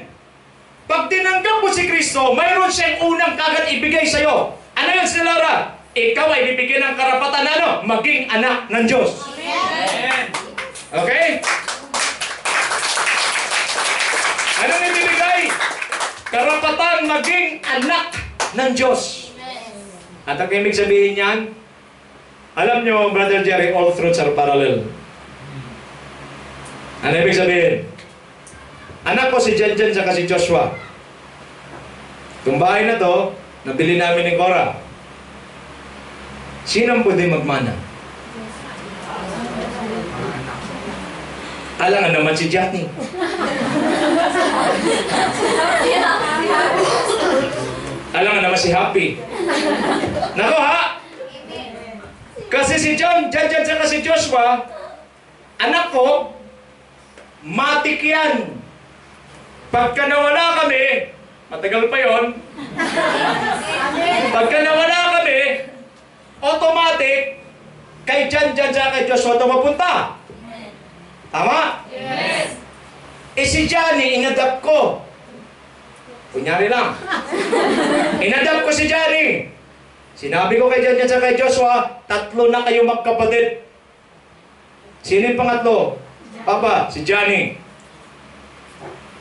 Pag tinanggap mo si Kristo, mayroon siyang unang kagad ibigay sa'yo. Ano yun, Sinlara? Ikaw ay bibigyan ng karapatan na ano? Maging anak ng Diyos. Amen. Okay? Anong ibibigay? Karapatan maging anak ng Diyos. At ang ibig sabihin niyan, alam nyo, Brother Jerry, all truths are parallel. Ano ibig sabihin? Anak ko si Jenjen at si Joshua. Itong bahay na to, nabili namin ni Cora. Sino ang pwede magmana? Alangan naman si Johnny. Alangan naman si Happy. Nako ha? Kasi si Jenjen at si Joshua, anak ko, matik yan. Pagka nawala kami, matagal pa yon. Pagka nawala kami, automatic, kay Jenjen at kay Joshua ito mapunta. Tama? Yes. Eh si Johnny, inadapt ko. Kunyari lang. Inadapt ko si Johnny. Sinabi ko kay Johnny at kay Joshua, 3 na kayo magkapatid. Sino yung pangatlo? Papa, si Johnny.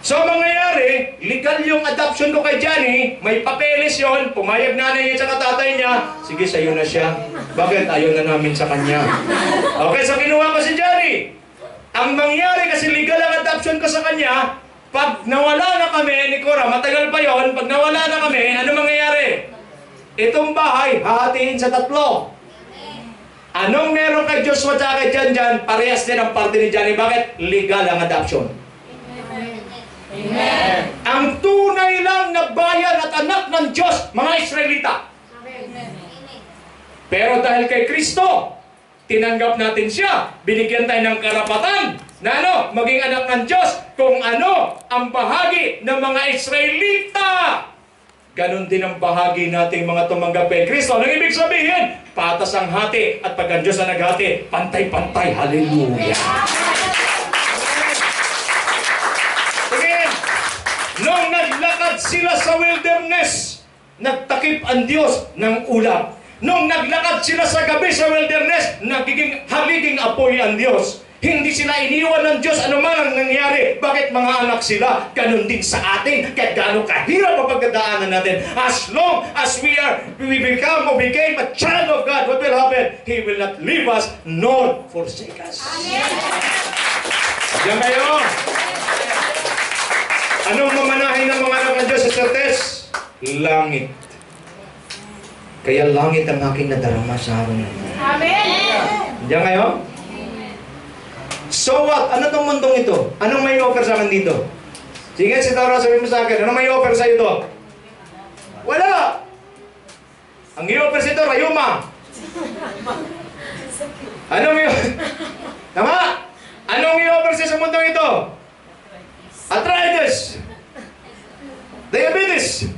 So, mangyayari, legal yung adoption ko kay Johnny, may papeles yon, pumayag nanay niya at tatay niya, sige, sa'yo na siya. Bakit? Ayaw na namin sa kanya. Okay, so kinuha ko si Johnny. Ang mangyari, kasi legal ang adoption ko sa kanya, pag nawala na kami ni Cora, matagal pa yon, pag nawala na kami, ano mangyayari? Itong bahay, hahatiin sa 3. Anong meron kay Joshua at kay Jan, parehas din ang parte ni Johnny. Bakit? Legal ang adoption. Amen. Ang tunay lang na bayan at anak ng Diyos, mga Israelita. Pero dahil kay Kristo, tinanggap natin siya. Binigyan tayo ng karapatan na maging anak ng Diyos kung ano ang bahagi ng mga Israelita. Ganon din ang bahagi nating mga tumanggap kay Kristo. Anong ibig sabihin? Patas ang hati at pag ang Diyos ang naghati, pantay-pantay. Hallelujah! Again, nung naglakad sila sa wilderness, nagtakip ang Diyos ng ulap. Nung naglakad sila sa gabi sa wilderness, nagiging haliging apoy ang Diyos. Hindi sila iniwan ng Diyos anuman ang nangyari. Bakit mga anak sila? Ganon din sa atin. Kahit gaano kahirap ang pagdadaanan natin. As long as we became a child of God, what will happen? He will not leave us nor forsake us. Diyan kayo. Anong mamanahin ng mga anak ng Diyos sa Certes? Langit. Kaya langit ang aking nadarama sa araw na ito. Amen. Diyan kayo? So what? Ano tong mundong ito? Anong may offer sa akin dito? Sige, si Tara, sabihin mo sa akin, ano may offer sa ito? Wala! Ang i-offer sa ito, rayuma. Anong Tama? Anong i-offer sa mundong ito? Arthritis. Diabetes.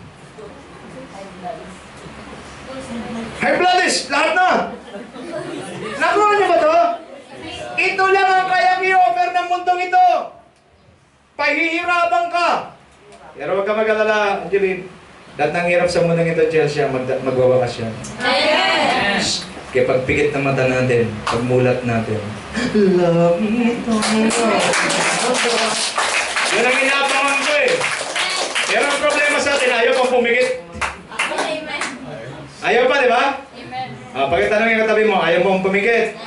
High bloodness. Lahat na. Nakuha niyo ba ito? Ito lang ang kayang i-offer ng mundong ito. Pahihirapan ka. Pero huwag ka mag-alala, Angeline. Lahat ng hirap sa mundong ito, Chelsea, magwawakas yan. Amen. Kaya pagpikit ng mata natin, pagmulat natin, love me ito. Yan ang inaabangan ko eh. Pero ang problema sa atin, ayaw pang pumikit. Ayaw pa, di ba? Pagkatanong yung katabi mo, ayaw pang pumikit.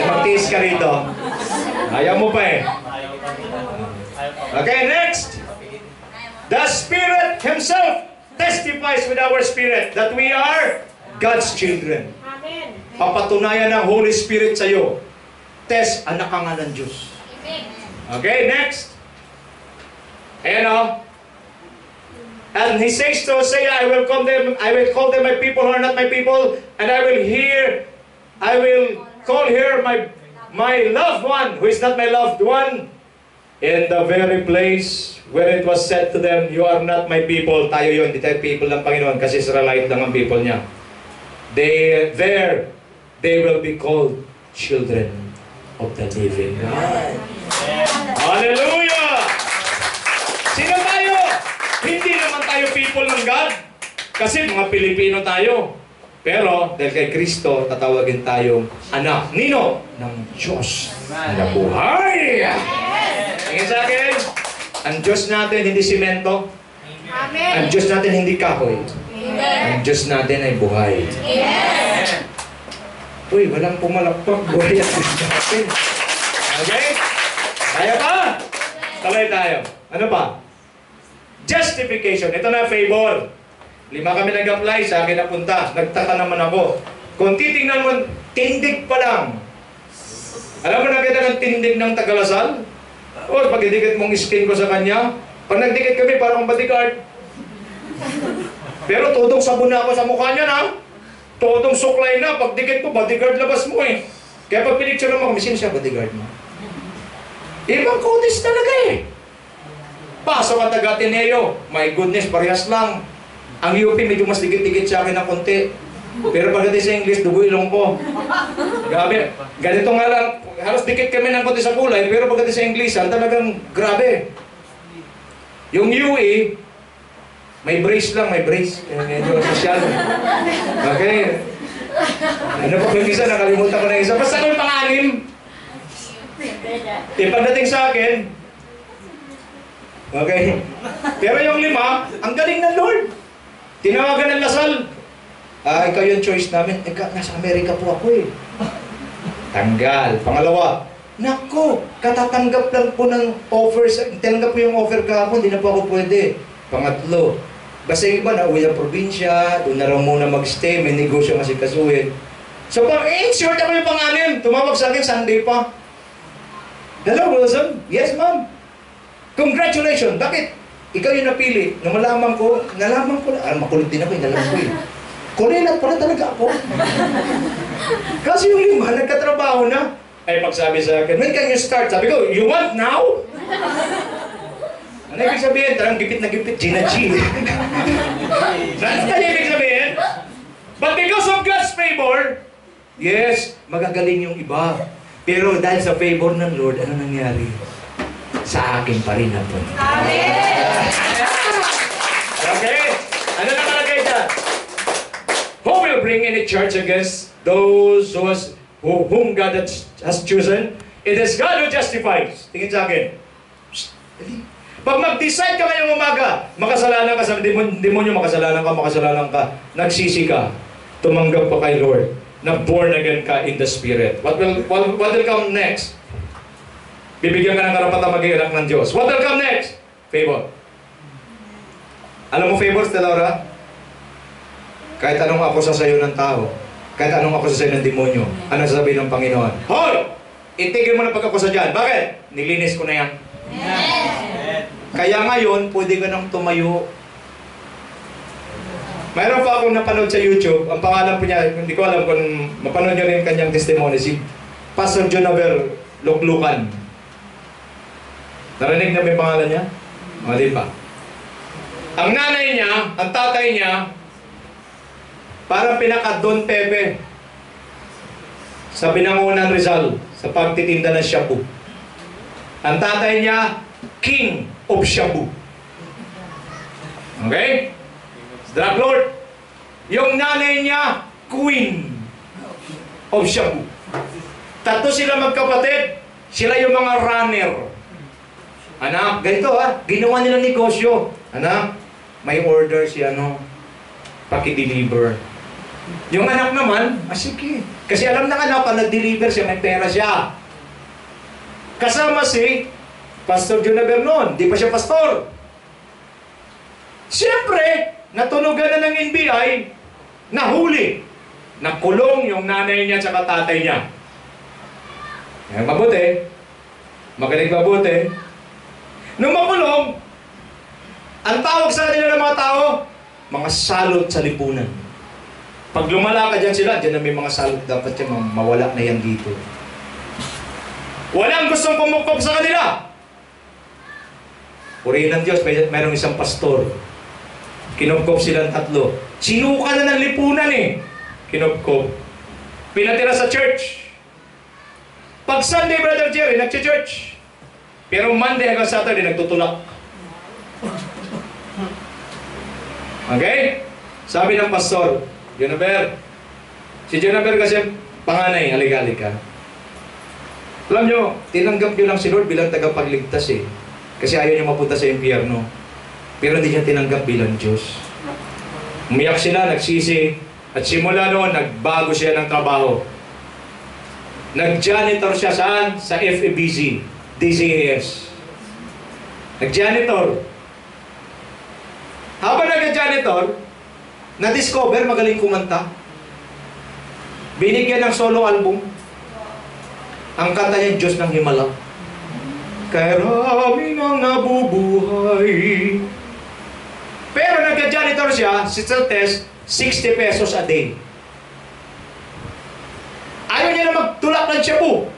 Magtiis ka rito. Ayaw mo pa eh. Okay, next. The Spirit Himself testifies with our spirit that we are God's children. Amen. Papatunayan ng Holy Spirit sa iyo. Test, anak ka nga ng Diyos. Okay, next. Ayan o. And He says to Hosea, I will call them my people who are not my people, and I will call her my loved one, who is not my loved one. In the very place where it was said to them, you are not my people. Tayo yun, di tayo people ng Panginoon, kasi Israelite lang ang people niya. They will be called children of the living God. Hallelujah! Sino tayo? Hindi naman tayo people ng God. Kasi mga Pilipino tayo. Pero, dahil kay Kristo, tatawagin tayong anak. Nino? Ng Diyos na buhay. Tingin sa akin, ang Diyos natin hindi simento. Amen. Ang Diyos natin hindi kahoy. Amen. Ang Diyos natin ay buhay. Amen. Uy, walang pumalakpak. Buhay ang Diyos natin. Okay? Kaya pa? Tuloy tayo. Ano pa? Justification. Ito na, favor. 5 kami nag-apply, sa akin napunta. Nagtaka naman ako. Kung titingnan mo, tindig pa lang. Alam mo na kita ng tindig ng Tagalasal? O, pag idikit mong skin ko sa kanya, pag nagdikit kami, parang bodyguard. Pero tudong sabon na ako sa mukha niya na. Tudong suklay na. Pag dikit mo, bodyguard labas mo eh. Kaya pag pinicture mo, sino siya bodyguard mo? Ibang kutis talaga eh. Pasok ang taga-Ateneo. My goodness, parehas lang. Ang UP medyo mas dikit-dikit sa akin ng konti. Pero pagdating sa English, dugo ilong ko. Grabe. Ganito nga lang, halos dikit kami ng konti sa kulay, pero pagdating sa English, talagang grabe. Yung UE, May brace lang, may brace. Medyo social. Okay. Ano pa yung isa? Nakalimutan ko na isa. Basta ko yung pang-anim. Pagdating sa akin, okay. Pero yung 5, ang galing ng Lord. Tinawagan ng Lasal. Ikaw yung choice namin. Nasa Amerika po ako eh. Tanggal. Pangalawa, nako, katatanggap lang po ng offers. Tinanggap po yung offer kahapon, hindi na po ako pwede. Pangatlo, basta yung iba, nauwi ang probinsya, doon na raw muna mag-stay, may negosyo kasi kasuhin. So, short ako yung pang-anim. Tumawag sa akin, Sunday pa. Hello, Wilson? Yes, ma'am. Congratulations. Bakit? Ikaw yung napili. Nung nalaman ko na, makulit din ako, nalaman ko eh. Kulilat pala talaga ako. Kasi yung 5, nagkatrabaho na. Ay, pagsabi sa akin, when can you start? Sabi ko, you want now? Ano ibig sabihin? Tarang gipit na gipit, Gina G. Ano ibig sabihin? But because of God's favor, yes, magagaling yung iba. Pero dahil sa favor ng Lord, ano nangyari? Sa akin pa rin na po. Amen! Okay? Ano nakalagay dyan? Who will bring any charge against those whom God has chosen? It is God who justifies. Tingin sa akin. Pag mag-decide ka ngayong umaga, makasalanan ka sa demonyo, makasalanan ka, nagsisi ka, tumanggap pa kay Lord, na born again ka in the Spirit. What will come next? Bibigyan ka ng karapatan maging anak ng Diyos. What will come next? Favor. Alam mo favor, Stella Laura? Kahit anong ako sa sayo ng tao, kahit anong ako sa sayo ng demonyo, anong sasabihin ng Panginoon? Hoy! Itigil mo na pagkakusa dyan. Bakit? Nilinis ko na yan. Amen! Kaya ngayon, pwede ka nang tumayo. Mayroon pa akong napanood sa YouTube. Ang pangalan po niya, hindi ko alam kung mapanood niyo rin kanyang testimony. Si Pastor Jonaver Luklukan. Narinig na may pangalan niya? Di ba? Ang nanay niya, ang tatay niya, parang pinaka-Don Pepe sa Binangonan Rizal sa pagtitinda ng shabu. Ang tatay niya, King of Shabu. Okay? Drug Lord. Yung nanay niya, Queen of Shabu. Tatlo sila magkapatid. Sila yung mga runner. Anak, ganito ginawa nilang negosyo. Anak, may order si paki-deliver. Yung anak naman, sige. Kasi alam ng anak, pag nag-deliver siya, may pera siya. Kasama si Pastor Jonaver noon, di pa siya pastor. Siyempre, natunugan na ng NBI, nahuli. Nakulong yung nanay niya at tatay niya. Kaya mabuti. Magaling mabuti. Nung makulong, ang tawag sa kanila ng mga tao, mga salot sa lipunan. Pag lumala ka dyan sila, dyan na may mga salot, dapat yan mawala na yan dito. Walang gustong pumukpok sa kanila. Purihin ng Diyos, mayroong isang pastor. Kinupkop silang 3. Sinuka na ng lipunan Kinupkop. Pinatira sa church. Pag Sunday, Brother Jerry, nag-church. Pero Monday hanggang Saturday, nagtutulak. Okay? Sabi ng pastor, Jonaver. Si Jonaver kasi panganay, halika. Alam nyo, tinanggap nyo lang si Lord bilang tagapagligtas Kasi ayaw niya mapunta sa impyerno. Pero hindi niya tinanggap bilang Diyos. Umiyak sila, nagsisi. At simula noon, nagbago siya ng trabaho. Nag-janitor siya saan? Sa FEBC, DCAS. Nag-janitor. Habang nag-janitor, na-discover magaling kumanta. Binigyan ng solo album. Ang kanta niya, Diyos ng Himala. Karami nang nabubuhay. Pero nagka-janitor siya, si Celtes, 60 pesos a day. Ayaw niya na magtulak ng shabu.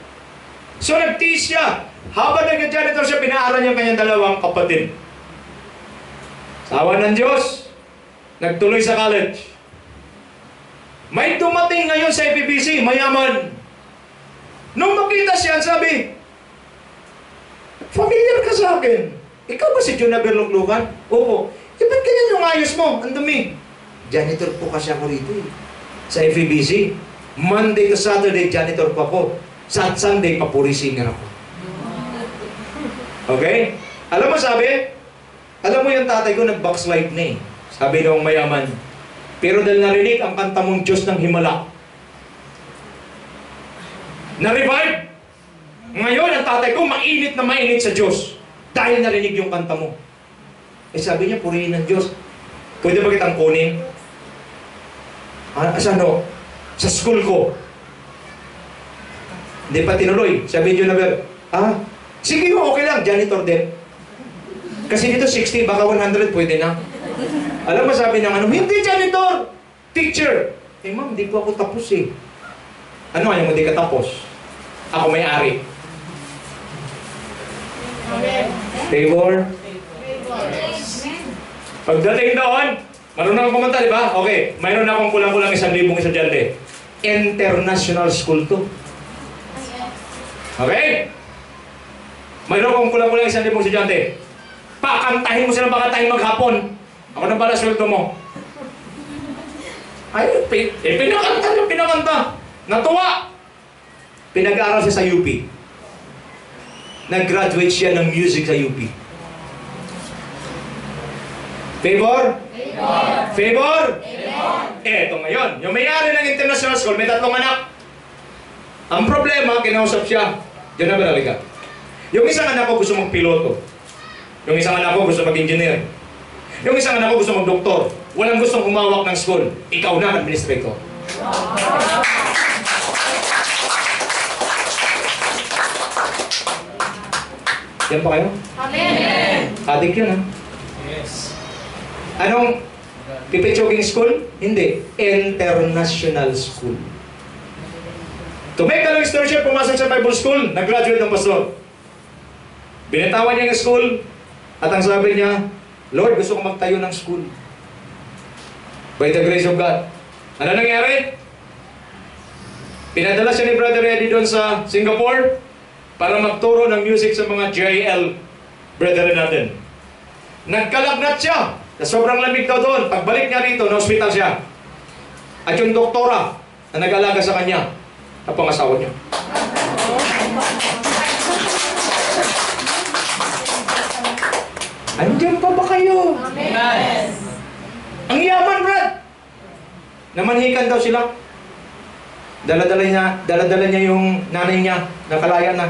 So nagtiis siya. Habang nagka-janitor siya, pinaaral niya kanyang 2 kapatid. Sawa ng Diyos, nagtuloy sa college. May dumating ngayon sa FEBC, mayaman. Nung makita siya, sabi, familiar ka sa akin. Ikaw ba si Jonaver Luklukan? Oo. Ba't ganyan anong ayos mo? Ang dumi. Janitor po kasi ako rito eh. Sa FEBC. Monday to Saturday, janitor po ako. Sa Sunday, papuri singer ako. Okay? Alam mo sabi? Alam mo yung tatay ko nag-backslide na eh. Sabi noong mayaman. Pero dahil narinig ang kanta mong Diyos ng Himala. Na-revive! Ngayon, ang tatay ko mainit na mainit sa Diyos. Dahil narinig yung kanta mo. Eh sabi niya, purihin ng Diyos. Pwede ba kitang kunin? Sa ano? Sa school ko. Hindi pa tinuloy. Sabi niyo na, sige mo, okay lang. Janitor din. Kasi dito 60, baka 100 pwede na. Alam mo sabi ng ano, hindi janitor! Teacher! Eh ma'am, hindi po ako tapos eh. Ano ayaw mo, hindi ka tapos? Ako may-ari. Favor? Pagdating doon, marunong akong kumanta, di ba? Okay, mayroon akong kulang-kulang 1,000 estudyante. International school to. Okay? Mayroon akong kulang-kulang 1,000 estudyante. Pakantahin mo sila pakantahin maghapon. Ako na pala sweldo mo. Ay, pinakanta. Natuwa. Pinag-aaral siya sa UP. Nag-graduate siya ng music sa UP. Favor? Favor? Eto ngayon, yung may-ari ng international school, may 3 anak. Ang problema, kinausap siya. Diyan na ba nalika? Yung isang anak ko gusto mag-piloto. Yung isang anak ko gusto mag-engineer. Yung isang anak ko gusto mag-doktor. Walang gustong humawak ng school. Ikaw na, administrator. Yan pa kayo? Amen. Adik yun, ha? Yes. Anong Pipichoking school? Hindi. International school. To make a long story short, pumasok sa Bible school, nag-graduate ng pastor. Binitawan niya yung school, at ang sabi niya, Lord, gusto ko magtayo ng school. By the grace of God. Ano nangyari? Pinadala siya ni Brother Eddie doon sa Singapore para magturo ng music sa mga JIL brethren natin. Nagkalagnat siya. Sobrang lamig daw doon. Pagbalik niya rito, na-hospital siya. At yung doktora na nag-alaga sa kanya, na pangasawa niya. Andiyan pa ba kayo? Amen. Ang yaman, Brad! Namanhikan daw sila. Dala-dala niya yung nanay niya, nakalaya na.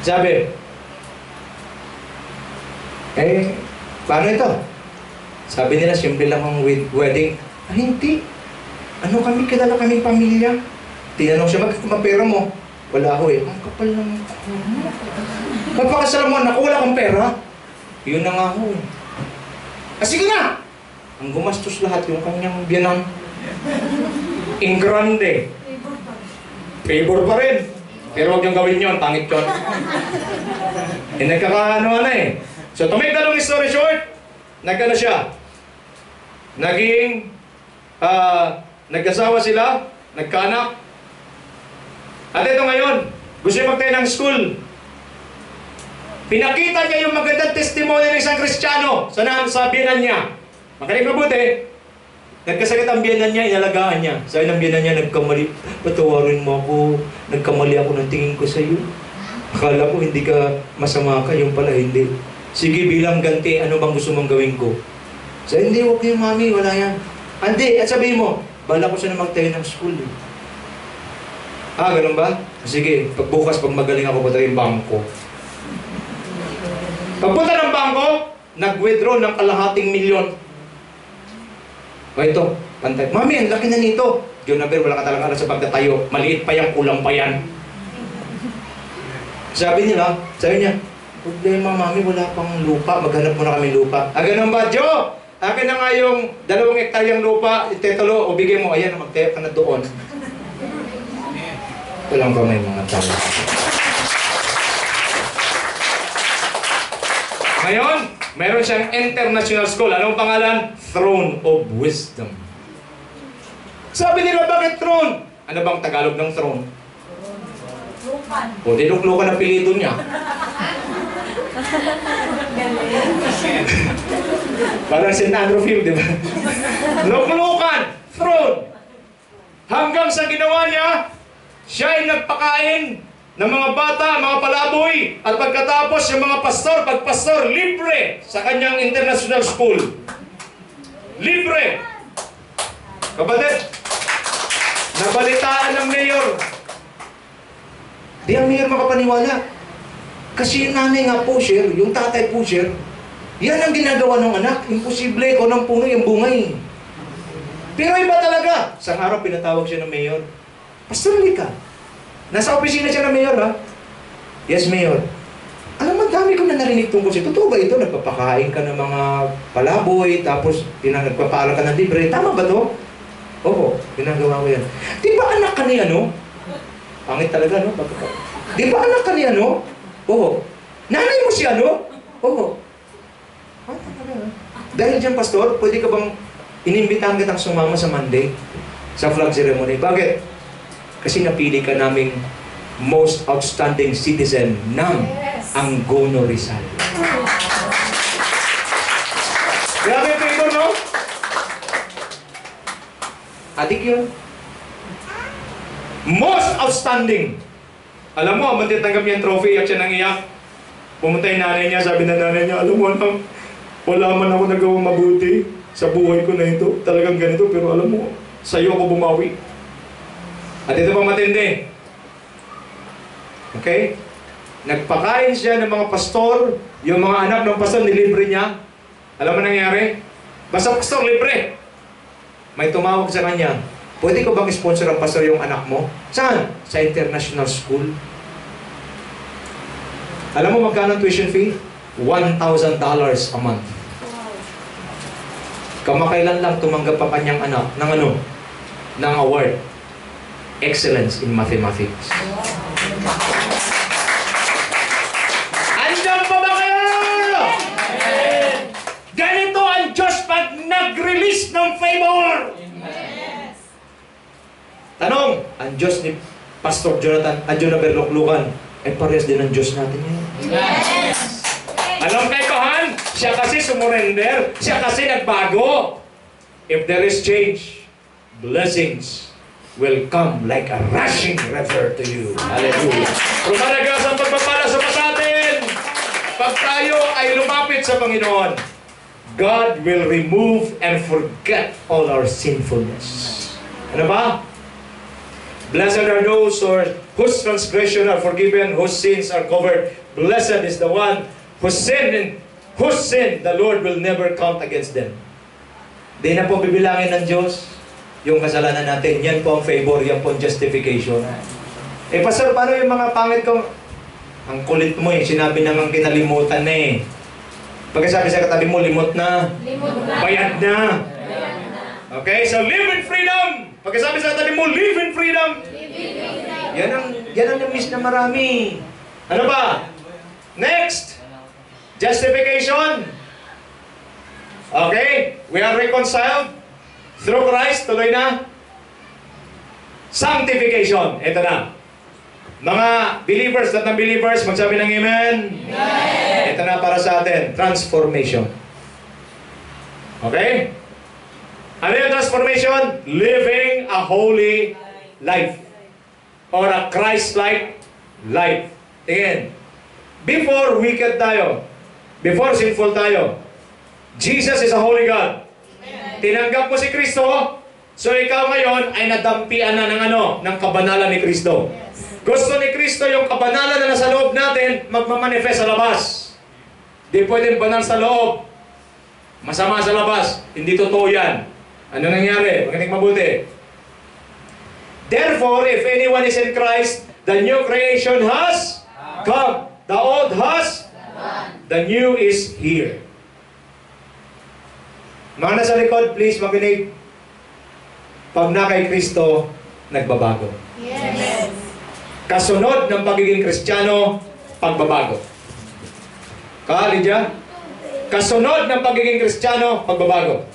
Sabi, paano ito? Sabi nila, simple lang ang wedding. Hindi. Ano kami, kilala kaming pamilya. Tinanong siya, magpapera mo? Wala ako eh. Ang kapal ng magpakasal mo, naku, wala kang pera. Yun na nga ako eh. Sige na! Ang gumastos lahat yung kanyang biyanan. In grande. Favor pa rin. Pero huwag niyong gawin yun, pangit yun. Nagkakaano na eh. So to make the long story short, nagkano siya? Nag-asawa sila, nagkaanak. At ito ngayon, gusto niya magtayo ng school. Pinakita niya yung magandang testimony ng isang Kristiyano sa biyanan niya. Makinig mabuti. Nagkasakit ang biyanan niya, inalagaan niya. Sabi ng biyanan niya, nagkamali. Patawarin mo ako. Nagkamali ako ng tingin ko sa iyo. Akala ko hindi ka masama ka, yung pala hindi. Sige, bilang ganti, ano bang gusto mong gawin ko? Sabi, hindi, huwag yung mami, wala yan. Hindi, at sabihin mo, bala ko siya na magtayo ng school. Ganun ba? Sige, pagbukas, pag magaling ako, patayo yung bangko. Pagpunta ng bangko, nag-withdraw ng ₱250,000. Ito, pantay. Mami, ang laki na nito. John Naber, wala ka talaga alam sa pagtatayo. Maliit pa yan, kulang pa yan. Sabi niya, problema, mami, wala pang lupa. Maghanap mo na kami lupa. Ganun ba, Joe? Akin na nga yung 2 hektaryang lupa, itetulo, o bigay mo, ayan, magtayo ka na doon. Walang ba may mga tao? Ngayon, meron siyang international school. Anong pangalan? Throne of Wisdom. Sabi nila, bakit throne? Ano bang Tagalog ng throne? Lupan. O, dinuklukan ang pilito niya. Parang St. Andrew Field, di ba? Luklukan, throne. Hanggang sa ginawa niya, siya ay nagpakain ng mga bata, mga palaboy, at pagkatapos yung mga pastor, pagpastor, libre sa kanyang international school. Libre. Kapatid, nabalitaan ng mayor. Di ang mayor makapaniwala. Kasi yung nanay nga pusher, yung tatay pusher, yan ang ginagawa ng anak. Imposible ko ng puno yung bungay. Pero iba talaga. Isang araw pinatawag siya ng mayor. Pastor, ka. Nasa opisina siya ng mayor, ha? Yes, mayor. Alam mo, dami ko na narinig tungkol siya. Totoo ba ito? Nagpapakain ka ng mga palaboy, tapos nagpapaaral ka ng libre. Tama ba to? Oo, ginagawa ko yan. Di ba anak ka ni ano? Pangit talaga, no? Di ba anak ka ni ano? Oo. Nanay mo si ano? Oo. Ah, talaga. Dahil dyan, pastor, pwede ka bang inimbitahan kitang sumama sa Monday? Sa flag ceremony. Bakit? Kasi napili ka naming most outstanding citizen ng Angono Rizal. Grabe ito ito, no? Adik yun. Most outstanding. Alam mo, abang titanggap niya yung trophy at siya nang iyak. Pumunta yung nanay niya, sabi ng nanay niya, alam mo, anak, wala man ako nagawang mabuti sa buhay ko na ito. Talagang ganito, pero alam mo, sa'yo ako bumawi. At ito pang matindi. Okay? Nagpakain siya ng mga pastor, yung mga anak ng pastor, nilibre niya. Alam mo nangyari? Basta pastor, libre. May tumawag sa kanya, pwede ko bang sponsor ang pastor yung anak mo? Saan? Sa international school. Alam mo magkano ang tuition fee? $1,000 a month. Kamakailan lang tumanggap ang kanyang anak ng ano? Ng award. Excellence in Mathematics. Andiyan pa ba kayo? Ganito ang Diyos pag nag-release ng favor. Tanong, ang Diyos ni Pastor Jonathan Adjonaber Luklukan ay parehas din ang Diyos natin ngayon. Yes. Alam kay Kohan, siya kasi sumurrender, siya kasi nagbago. If there is change, blessings will come like a rushing river to you. Hallelujah. Rumalagas ang pagpapala sa atin. Pag tayo ay lumapit sa Panginoon, God will remove and forget all our sinfulness. Ano ba? Blessed are those whose transgressions are forgiven, whose sins are covered. Blessed is the one whose sin the Lord will never count against them. Di na po bibilangin ng Diyos yung kasalanan natin. Yan po ang favor, yan po ang justification. Eh, Pastor, paano yung mga pangit kong... Ang kulit mo eh, sinabi namang kinalimutan na eh. Pagkasabi sa katabi mo, limot na. Bayad na. Okay, so live in freedom. Pagkasabi sa katabi mo, live in freedom. Yan ang na-miss na marami. Ano ba? Next. Justification. Okay, we are reconciled through Christ. Tuloy na. Sanctification. Ito na. Mga believers at non-believers, magsabi ng amen. Amen. Ito na para sa atin. Transformation. Okay? Ano yung transformation? Living a holy life. Or a Christ-like life. Tingin. Before wicked tayo. Before sinful tayo. Jesus is a holy God. Amen. Tinanggap mo si Kristo, so ikaw ngayon ay nadampian na ng ano? Ng kabanalan ni Kristo. Yes. Gusto ni Kristo yung kabanalan na nasa loob natin, magmamanifest sa labas. Di pwedeng banal sa loob, masama sa labas. Hindi totoo yan. Ano nangyari? Makinig mabuti. Therefore, if anyone is in Christ, the new creation has come. The old has, the new is here. Mga nasa likod, please makinig. Pag na kay Kristo, nagbabago. Yes. Kasunod ng pagiging Kristiyano, pagbabago. Lydia? Kasunod ng pagiging Kristiyano, pagbabago.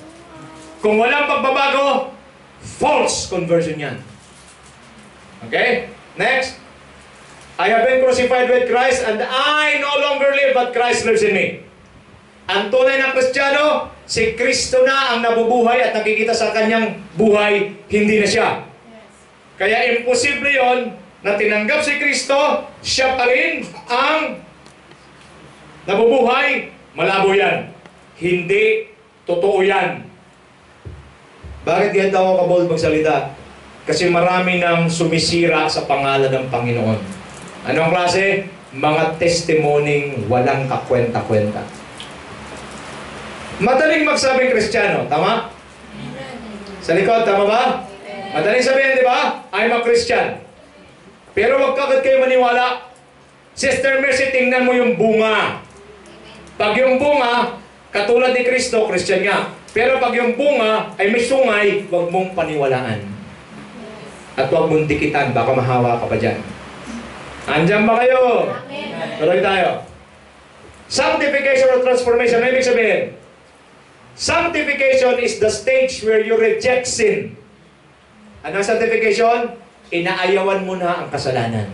Kung walang pagbabago, false conversion yan. Okay? Next. I have been crucified with Christ and I no longer live but Christ lives in me. Ang tunay na Kristiyano, si Kristo na ang nabubuhay at nakikita sa kanyang buhay, hindi na siya. Kaya imposible yon na tinanggap si Kristo, siya pa rin ang nabubuhay, malabo yan. Hindi totoo yan. Bakit ganito ako kabold magsalita? Kasi marami nang sumisira sa pangalan ng Panginoon. Anong klase? Mga testimoning walang kakwenta-kwenta. Madaling magsabing Kristiyano, tama? Sa likod, tama ba? Madaling sabihin, di ba? I'm a Christian. Pero wag kagad kayo maniwala. Sister Mercy, tingnan mo yung bunga. Pag yung bunga, katulad ni Kristo, Christian nga. Pero pag yung bunga ay may sungay, wag mong paniwalaan. At wag mong dikitan, baka mahawa ka pa dyan. Andyan ba kayo? Tuloy tayo. Sanctification or transformation, ano ibig sabihin? Sanctification is the stage where you reject sin. Anong sanctification? Inaayawan mo na ang kasalanan.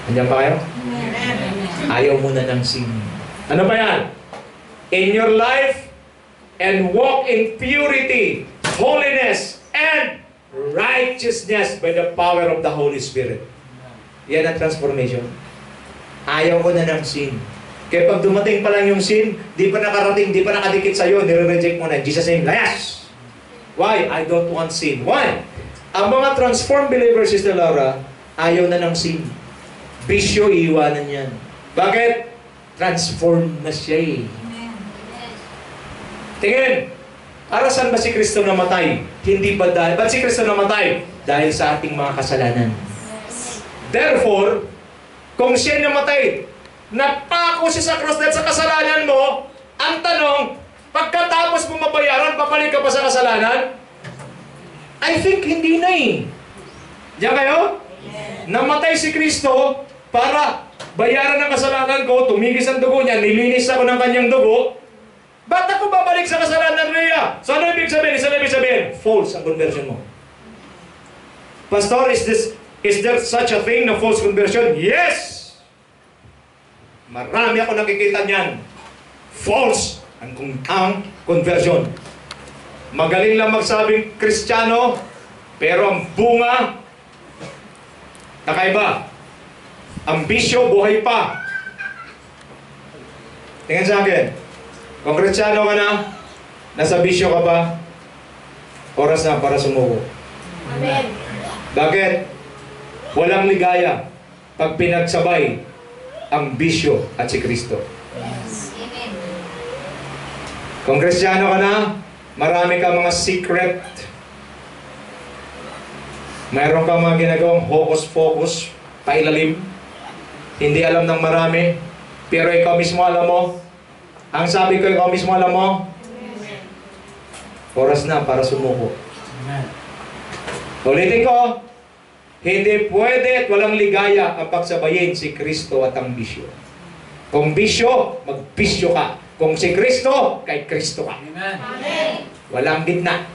Andiyan pa kayo? Ayaw mo na ng sin. Ano ba yan? In your life and walk in purity, holiness, and righteousness by the power of the Holy Spirit. Yan ang transformation. Ayaw ko na ng sin. Kaya pag dumating pa lang yung sin, di pa nakarating, di pa nakadikit sa'yo, nire-reject mo na. Jesus name, layas! Why? I don't want sin. Why? Ang mga transformed believers, Sister Laura, ayaw na ng sin. Bisyo, iiwanan yan. Bakit? Transformed na siya eh. Tingin, para saan ba si Kristo namatay? Hindi ba dahil? Ba't si Kristo namatay? Dahil sa ating mga kasalanan. Therefore, kung siya namatay, napako siya sa cross dahil sa kasalanan mo, ang tanong, pagkatapos mo mabayaran, papalik ka pa sa kasalanan? I think hindi na eh. Diyan kayo? Namatay si Kristo para bayaran ang kasalanan ko, tumigis ang dugo niya, nilinis ako ng kanyang dugo. Ba't ako babalik sa kasalanan niya? So ano ibig sabihin? Isa na ibig sabihin? False ang conversion mo. Pastor, is there such a thing na false conversion? Yes! Marami ako nakikita niyan. False ang conversion. Magaling lang magsabing Kristiyano, pero ang bunga, nakaiba. Ang bisyo, buhay pa. Tingnan sa akin. Kung Kristiyano ka na, nasa bisyo ka ba, oras na para sumuko. Amen. Bakit? Walang ligaya pag pinagsabay ang bisyo at si Kristo. Amen. Kung Kristiyano ka na, marami ka mga secret. Mayroon kang mga ginagawang hocus-pocus, pailalim. Hindi alam ng marami, pero ikaw mismo alam mo. Ang sabi ko, ikaw mismo alam mo. Oras na para sumuko. Ulitin ko, hindi pwede at walang ligaya ang pagsabayin si Kristo at ang bisyo. Kung bisyo, magbisyo ka. Kung si Kristo, kay Kristo ka. Amen. Walang gitna.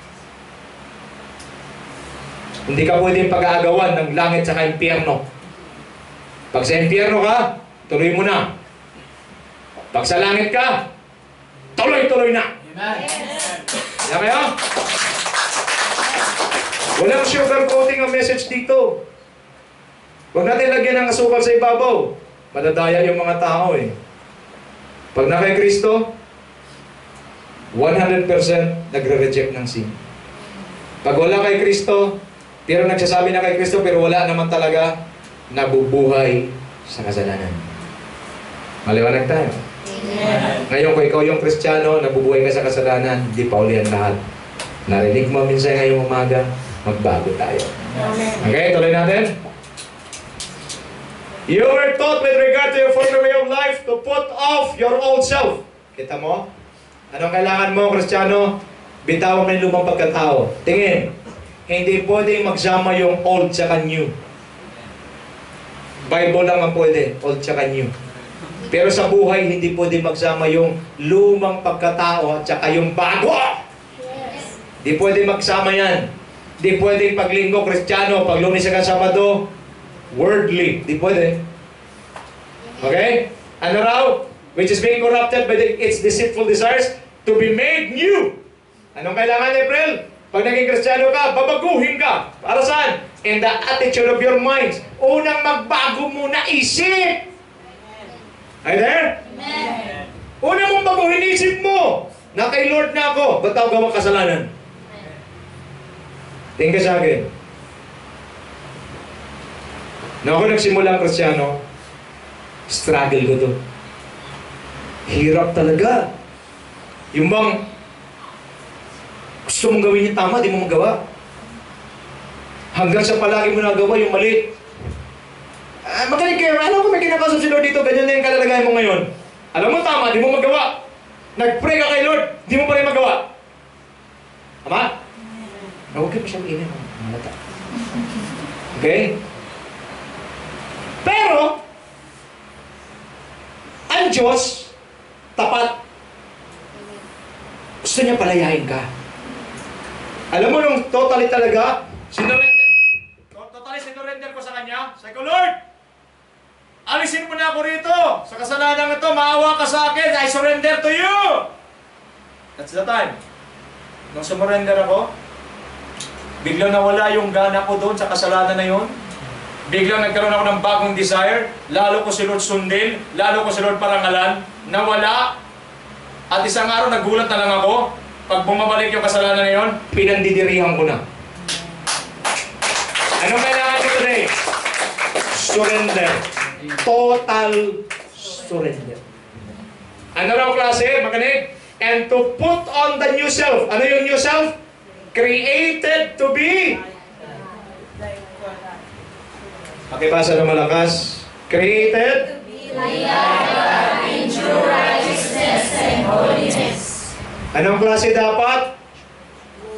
Hindi ka pwedeng pag-aagawan ng langit sa impyerno. Pag sa impyerno ka, tuloy mo na. Pag sa langit ka, tuloy-tuloy na. Yan kaya? Walang sugarcoating ang message dito. Huwag natin lagyan ng asukal sa ibabaw. Madadaya yung mga tao eh. Pag na kay Kristo, 100% nagre-reject ng sin. Pag wala kay Kristo, pero nagsasabi na kay Kristo, pero wala naman talaga, nabubuhay sa kasalanan. Maliwanag tayo. Ngayon, kung ikaw yung Kristiyano, nabubuhay ka sa kasalanan, di pa uli ang lahat. Narinig mo minsan ngayong umaga, magbago tayo. Okay, tuloy natin. You were taught with regard to your former way of life to put off your old self. Kita mo? Anong kailangan mo, Kristiyano? Bitawan mo yung lumang pagkatao. Tingin, hindi pwedeng magsama yung old tsaka new. Bible lang ang pwede, old tsaka new. Pero sa buhay, hindi pwede magsama yung lumang pagkatao at saka yung bago. Di pwede magsama yan. Di pwede paglinggo, Kristiyano, pag Lunes hanggang Sabado, worldly. Di pwede. Okay? Ano raw? which is being corrupted by its deceitful desires, to be made new. Anong kailangan, April? Pag naging Kristiyano ka, babaguhin ka. Para saan? In the attitude of your minds. Unang magbago muna isip. Are you there? Amen. Una mong baguhin isip mo. Na kay Lord na ako. Ba't ako gawa kasalanan? Tingin ka sa akin. Na ako nagsimula ang Kristiyano, struggle ko to. Hirap talaga. Yung bang gusto mong gawin yung tama, di mo magawa. Hanggang sa palagi mo nagawa yung mali. Magaling kayo, alam ko may kinakaso si Lord dito, ganyan na yung kalalagayan mo ngayon. Alam mo tama, di mo magawa. Nag-pray ka kay Lord, di mo pa rin magawa. Tama? Huwag kayo masyang inin. Malata. Okay? Pero, ang Diyos, tapat. Gusto niya palayain ka. Alam mo nung totally talaga, sinurrender ko sa Kanya. Sabi ko, Lord, alisin mo na ako rito. Sa kasalanan ito, maawa ka sa akin. I surrender to you. That's the time. Nung sumurrender ako, biglang nawala yung gana ko doon sa kasalanan na yun. Biglang nagkaroon ako ng bagong desire. Lalo ko si Lord sundin. Lalo ko si Lord parangalan. Nawala. At isang araw, nagulat na lang ako. Pag bumabalik yung kasalanan na yun, pinandidirihan ko na. Anong kailangan ko today? Surrender. Total surrender. Ano raw klase? Magaling? And to put on the new self. Ano yung new self? Created to be. Pakibasa na malakas. Created. In true righteousness and holiness. Anong klase dapat?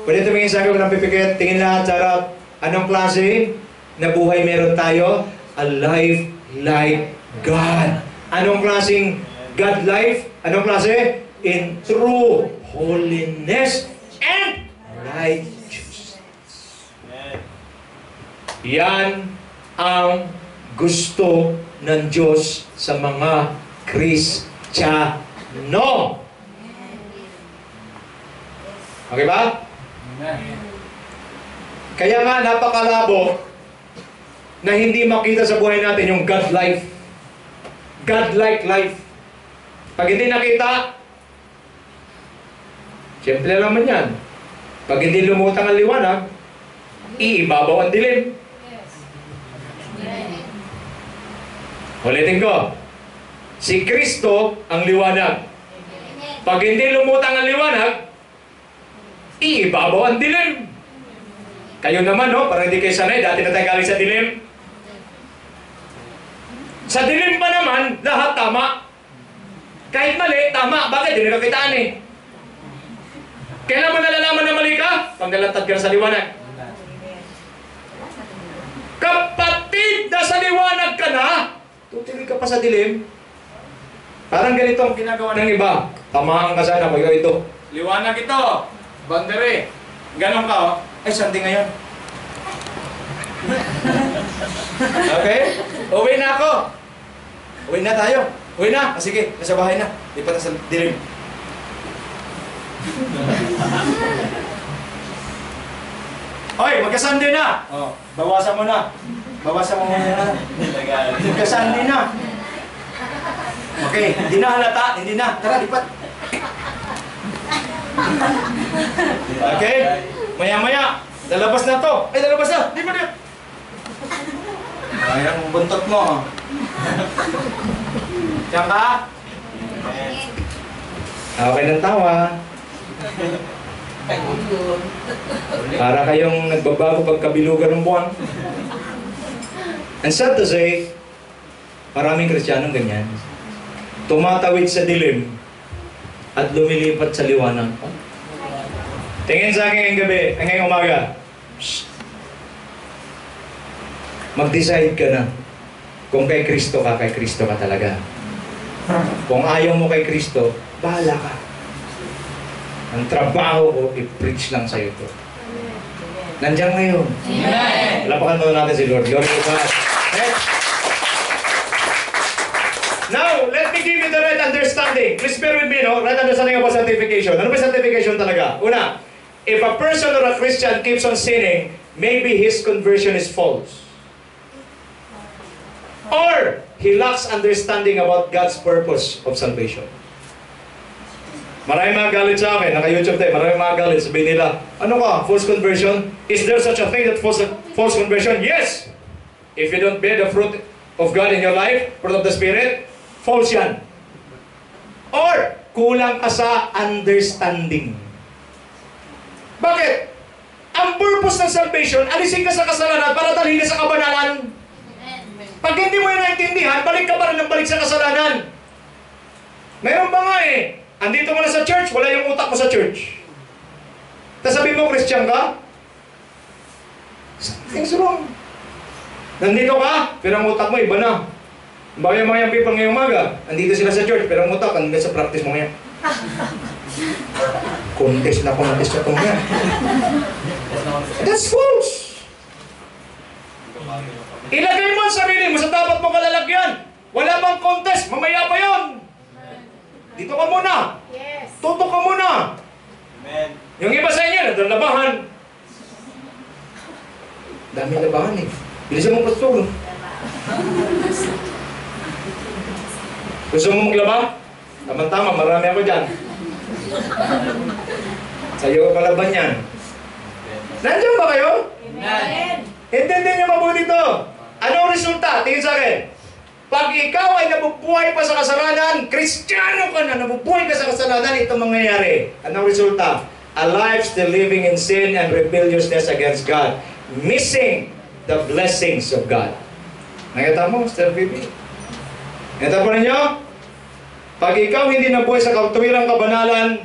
Pwede tumingin sa akin, walang pipikit. Tingin lahat, sarap. Anong klase na buhay meron tayo? A life like God. Anong klaseng God life? Anong klase? In true holiness and righteousness. Yan ang gusto ng Diyos sa mga Kristiyano. Okay ba? Amen. Kaya nga napakalabo na hindi makita sa buhay natin yung God life. God-like life. Pag hindi nakita, siyempre naman yan. Pag hindi lumutang ang liwanag, iibabaw ang dilim. Ulitin ko. Si Kristo ang liwanag. Pag hindi lumutang ang liwanag, iibabaw ang dilim. Kayo naman, no? Para hindi kayo sanay, dati na tayo galing sa dilim. Sa dilim pa naman, lahat tama. Kahit mali, tama. Bakit? Hindi nakakitaan eh. Kailan mo nalalaman na mali ka? Pag nalantad ka na sa liwanag. Kapatid, nasa liwanag ka na, tutuloy ka pa sa dilim. Parang ganito ang ginagawa ng iba. Tamaan ka sana, kaya ito. Liwanag ito. Bandere. Ganon ka, oh. Ay, Sunday ngayon. Okay? Uwi na ako. Uwi na tayo. Uwi na. Ah, sige, nasa bahay na. Lipat na sa dilim. Oy, magka-Sunday na. Oh, bawasan mo na. Bawasan mo muna. Magka-Sunday na. Okay, hindi na halata. Hindi na. Tara, lipat. Okay? Maya-maya, lalabas na to. Ay, lalabas na. Di ba na? Ay, ang buntot mo. Diyan ka? Okay ng tawa. Para kayong nagbabago pagkabilugan ng buwan. And sad to say, maraming Kristiyanong ganyan. Tumatawid sa dilim at lumilipat sa liwanag. Tingin sa akin ngayong gabi, ngayong umaga. Mag-decide ka na. Kung kay Kristo ka talaga. Kung ayaw mo kay Kristo, bahala ka. Ang trabaho ko, i-preach lang sa'yo ito. Nandiyan ngayon. Amen. Lapakan muna natin si Lord. Glory to God. Okay? Now, let me give you the right understanding. understanding. Please bear with me, no? Right understanding about sanctification. Ano ba sanctification talaga? Una, if a person or a Christian keeps on sinning, maybe his conversion is false. Or, he lacks understanding about God's purpose of salvation. Maraming mga galit sa akin, naka-YouTube tayo, maraming mga galit, sabihin nila, ano ka, false conversion? Is there such a thing that false conversion? Yes! If you don't bear the fruit of God in your life, fruit of the Spirit, false yan. Or, kulang ka sa understanding. Bakit? Ang purpose ng salvation, alisin ka sa kasalanan para dalhin ka sa kabanalan. Pag hindi mo yung naintindihan, balik ka pa rin ng balik sa kasalanan. Mayroon ba nga eh, andito mo na sa church, wala yung utak mo sa church. Tapos sabihin mo, Christian ka? Something's wrong. Nandito ka, pero ang utak mo, iba na. Bakit yung mga young people ngayong umaga? Andito sila sa church, pero ang utak, andito sa practice mo ngayon. Contest na itong yan. That's false. Ilagay mo ang sarili mo sa dapat mong kalalagyan. Wala bang contest, mamaya pa yon. Dito ka muna. Yes. Tutok ka muna. Amen. Yung iba sa inyo, naglabahan. Dami labahan eh. Bilisan mo pastor. Gusto mo maglaba? Tama-tama, marami ako dyan. Sa'yo ka palaban yan. Nandiyan ba kayo? Amen. Intindihin niyo mabuti ito. Anong resulta? Tingin sa akin. Pag ikaw ay nabubuhay pa sa kasalanan, Kristiyano ka na, nabubuhay ka sa kasalanan, ito mangyayari. Anong resulta? A life still living in sin and rebelliousness against God. Missing the blessings of God. Nakita mo, Mr. Phoebe? Nakita po ninyo? Pag ikaw hindi nabuhay sa katuwirang kabanalan,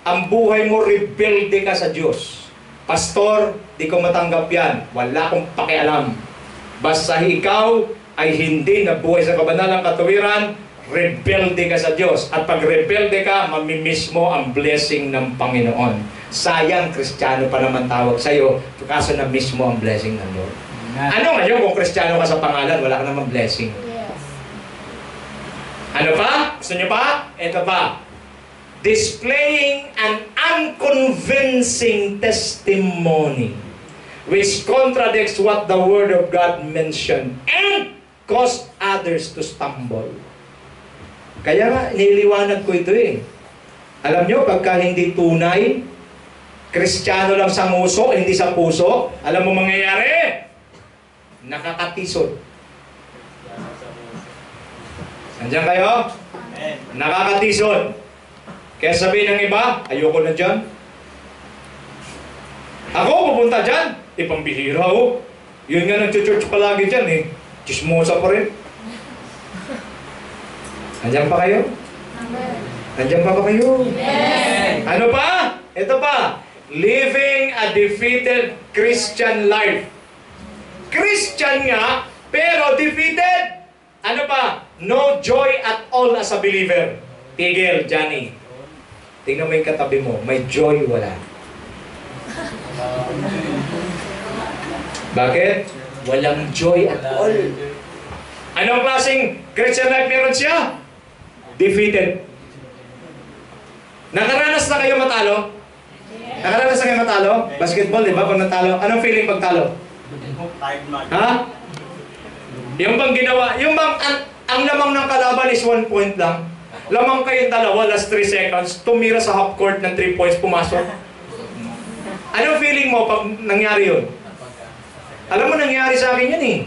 ang buhay mo, rebelde ka sa Diyos. Pastor, di ko matanggap yan. Wala akong pakialam. Basta ikaw ay hindi nabuhay sa kabanalang katuwiran, rebelde ka sa Diyos. At pag rebelde ka, mamimiss mo ang blessing ng Panginoon. Sayang, Kristiyano pa naman tawag sa'yo, kaso na-miss mo ang blessing ng Lord. Ano ngayon kung Kristiyano ka sa pangalan, wala ka namang blessing? Yes. Ano pa? Gusto nyo pa? Ito pa. Displaying an unconvincing testimony which contradicts what the Word of God mentioned and caused others to stumble. Kaya nga, niliwanag ko ito eh. Alam nyo, pagka hindi tunay, Kristiyano lang sa nguso, hindi sa puso, alam mo mangyayari? Nakakatisod. Nandiyan kayo? Nakakatisod. Kaya sabihin ng iba, ayoko na dyan. Ako, pupunta dyan. Pambihira oh. Yun nga nag-church palagi dyan eh. Chismosa pa rin. Nandiyan pa kayo? Nandiyan pa ba kayo? Yes. Ano pa? Ito pa. Living a defeated Christian life. Christian nga, pero defeated. Ano pa? No joy at all as a believer. Tigil, Johnny. Tingnan mo yung katabi mo. May joy, wala. Bakit? Walang joy at all. Anong klaseng Christian life meron siya? Defeated. Nakaranas na kayo matalo? Nakaranas na kayo matalo? Basketball, di ba? Kung natalo, anong feeling pag talo? Ha? Yung bang ginawa, yung bang ang lamang ng kalaban is 1 point lang. Lamang kayong dalawa, last 3 seconds, tumira sa half court ng 3 points, pumasok. Anong feeling mo pag nangyari yun? Alam mo, nangyari sa akin yan eh.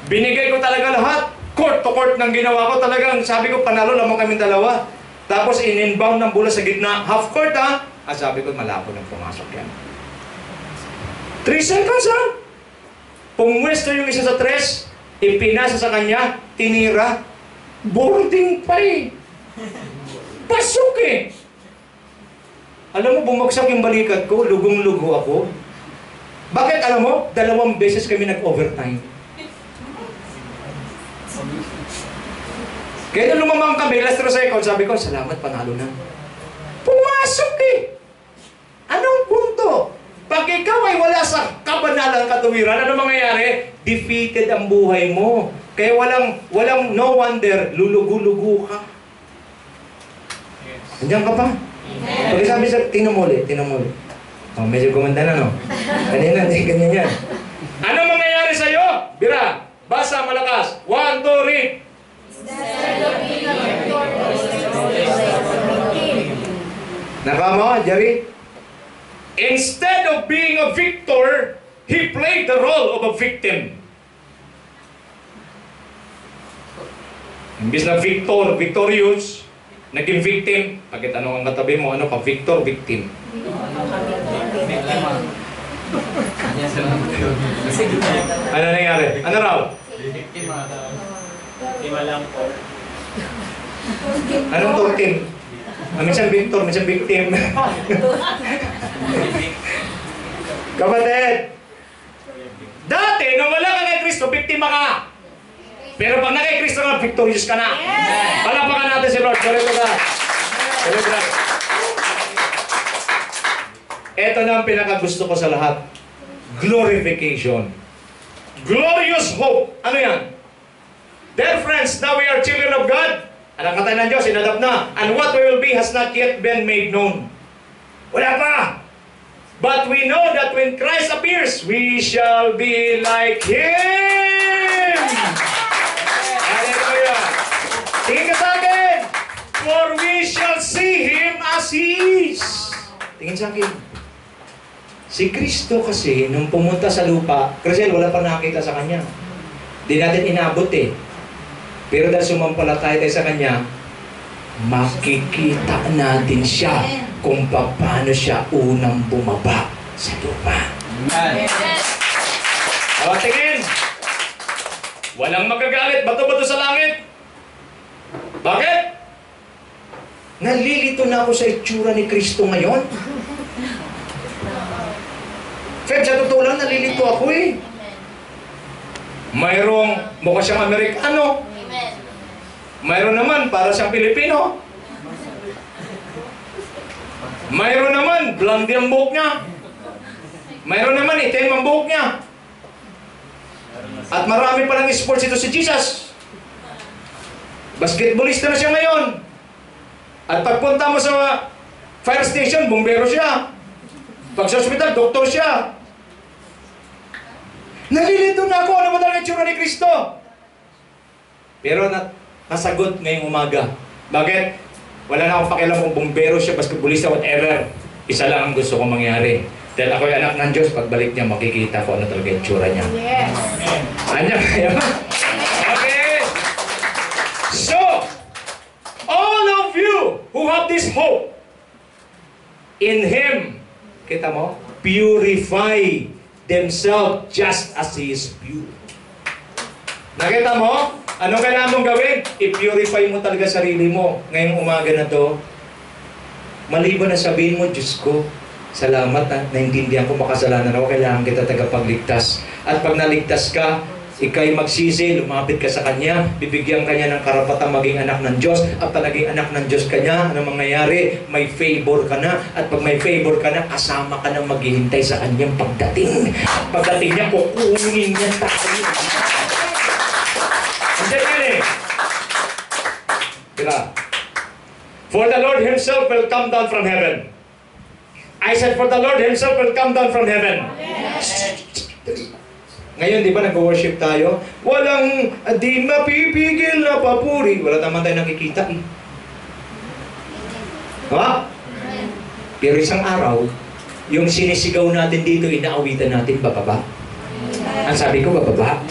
Binigay ko talaga lahat. Court to court ng ginawa ko. Talagang sabi ko, panalo lamang kaming dalawa. Tapos in-inbound ng bola sa gitna. Half court ha? Sabi ko, malabo nang pumasok yan. 3 seconds ha? Pumwesto yung isa sa 3, ipinasa sa kanya, tinira. Boarding pa eh. Pasok eh. Alam mo, bumagsak yung balikat ko, lugong-lugo ako. Bakit alam mo? 2 beses kami nag-overtime. Kaya nung lumamang kami, last 3 seconds, sabi ko, salamat, panalo na. Pumasok eh! Anong punto? Pag ikaw ay wala sa kabanalang katuwiran, ano mangyayari? Defeated ang buhay mo. Kaya walang no wonder, lulugo-lugo ka. Andiyan ka pa? Pag sabi sa, tingnan mo ulit. Oh, medyo gumanda na, no? Kanina, hindi ganyan yan. Ano mangyayari sa'yo? Bira, basa, malakas. 1, 2, read. Naka mo, Jerry? Instead of being a victor, he played the role of a victim. Imbis na victorious, naging victim. Pagkat ano ang katabi mo, ano ka, victor, victim. Ano nangyari? Ano raw? Lima lang po. Anong victim? Minsan victor, minsan victim. Kapatid, dati, nung wala ka kay Kristo, biktima ka. Pero pag na kay Kristo ka, victorious ka na. Palapakan natin si Lord. Glory to God. Glory to God. Ito na ang pinakagusto ko sa lahat. Glorification. Glorious hope. Ano yan? Dear friends, now we are children of God. Anak ka tayo ng Diyos, inadap na. And what we will be has not yet been made known. Wala pa. But we know that when Christ appears, we shall be like Him. Hallelujah. Tingin ka sa akin. For we shall see Him as He is. Tingin sa akin. Si Kristo kasi, nung pumunta sa lupa, Crisel, wala pa nakita sa Kanya. Di natin inabot eh. Pero dahil sumampalataya tayo sa Kanya, makikita natin siya kung paano siya unang bumaba sa lupa. O, tingin! Walang magagalit, bato-bato sa langit. Bakit? Nalilito na ako sa itsura ni Kristo ngayon. Feb, sa totoo lang, nalilito ako eh. Mayroong mukha siyang Amerikano. Mayroon naman para siyang Pilipino. Mayroon naman blondie ang buhok niya. Mayroon naman itim ang buhok niya. At marami palang sports ito si Jesus. Basketballista na siya ngayon. At pagpunta mo sa fire station, bumbero siya. Pag sa hospital, doktor siya. Nalilito na ako, ano ba talaga itsura ni Kristo? Pero nasagot ngayong umaga. Bakit? Wala na akong pakialam kung bumbero siya, basketballista, whatever. Isa lang ang gusto kong mangyari. Dahil ako'y anak ng Diyos, pagbalik niya, makikita ko ano talaga yung tsura niya. Yes. Anya kaya? Okay. So, all of you who have this hope in Him, kita mo, purify themselves just as He is pure. Nakita mo? Anong kailangan mong gawin? I-purify mo talaga sarili mo. Ngayong umaga na to, maliban na sabihin mo, Diyos ko, salamat na naintindihan ko makasalanan ako, kailangan kita tagapagligtas. At pag naligtas ka, ika'y magsisi, lumapit ka sa Kanya, bibigyan Kanya ng karapatang maging anak ng Diyos. At pag naging anak ng Diyos ka niya, ano mangyayari? May favor ka na. At pag may favor ka na, kasama ka na maghihintay sa Kanyang pagdating. Pagdating niya, kukunin niya tayo. Andiyan yan eh. Diba? For the Lord Himself will come down from heaven. I said, for the Lord Himself will come down from heaven. Ngayon, di ba nag-worship tayo? Walang di mapipigil na papuri. Wala naman tayo nakikita eh. Ha? Pero isang araw, yung sinisigaw natin dito, inaawitan natin, bababa. Ang sabi ko, bababa.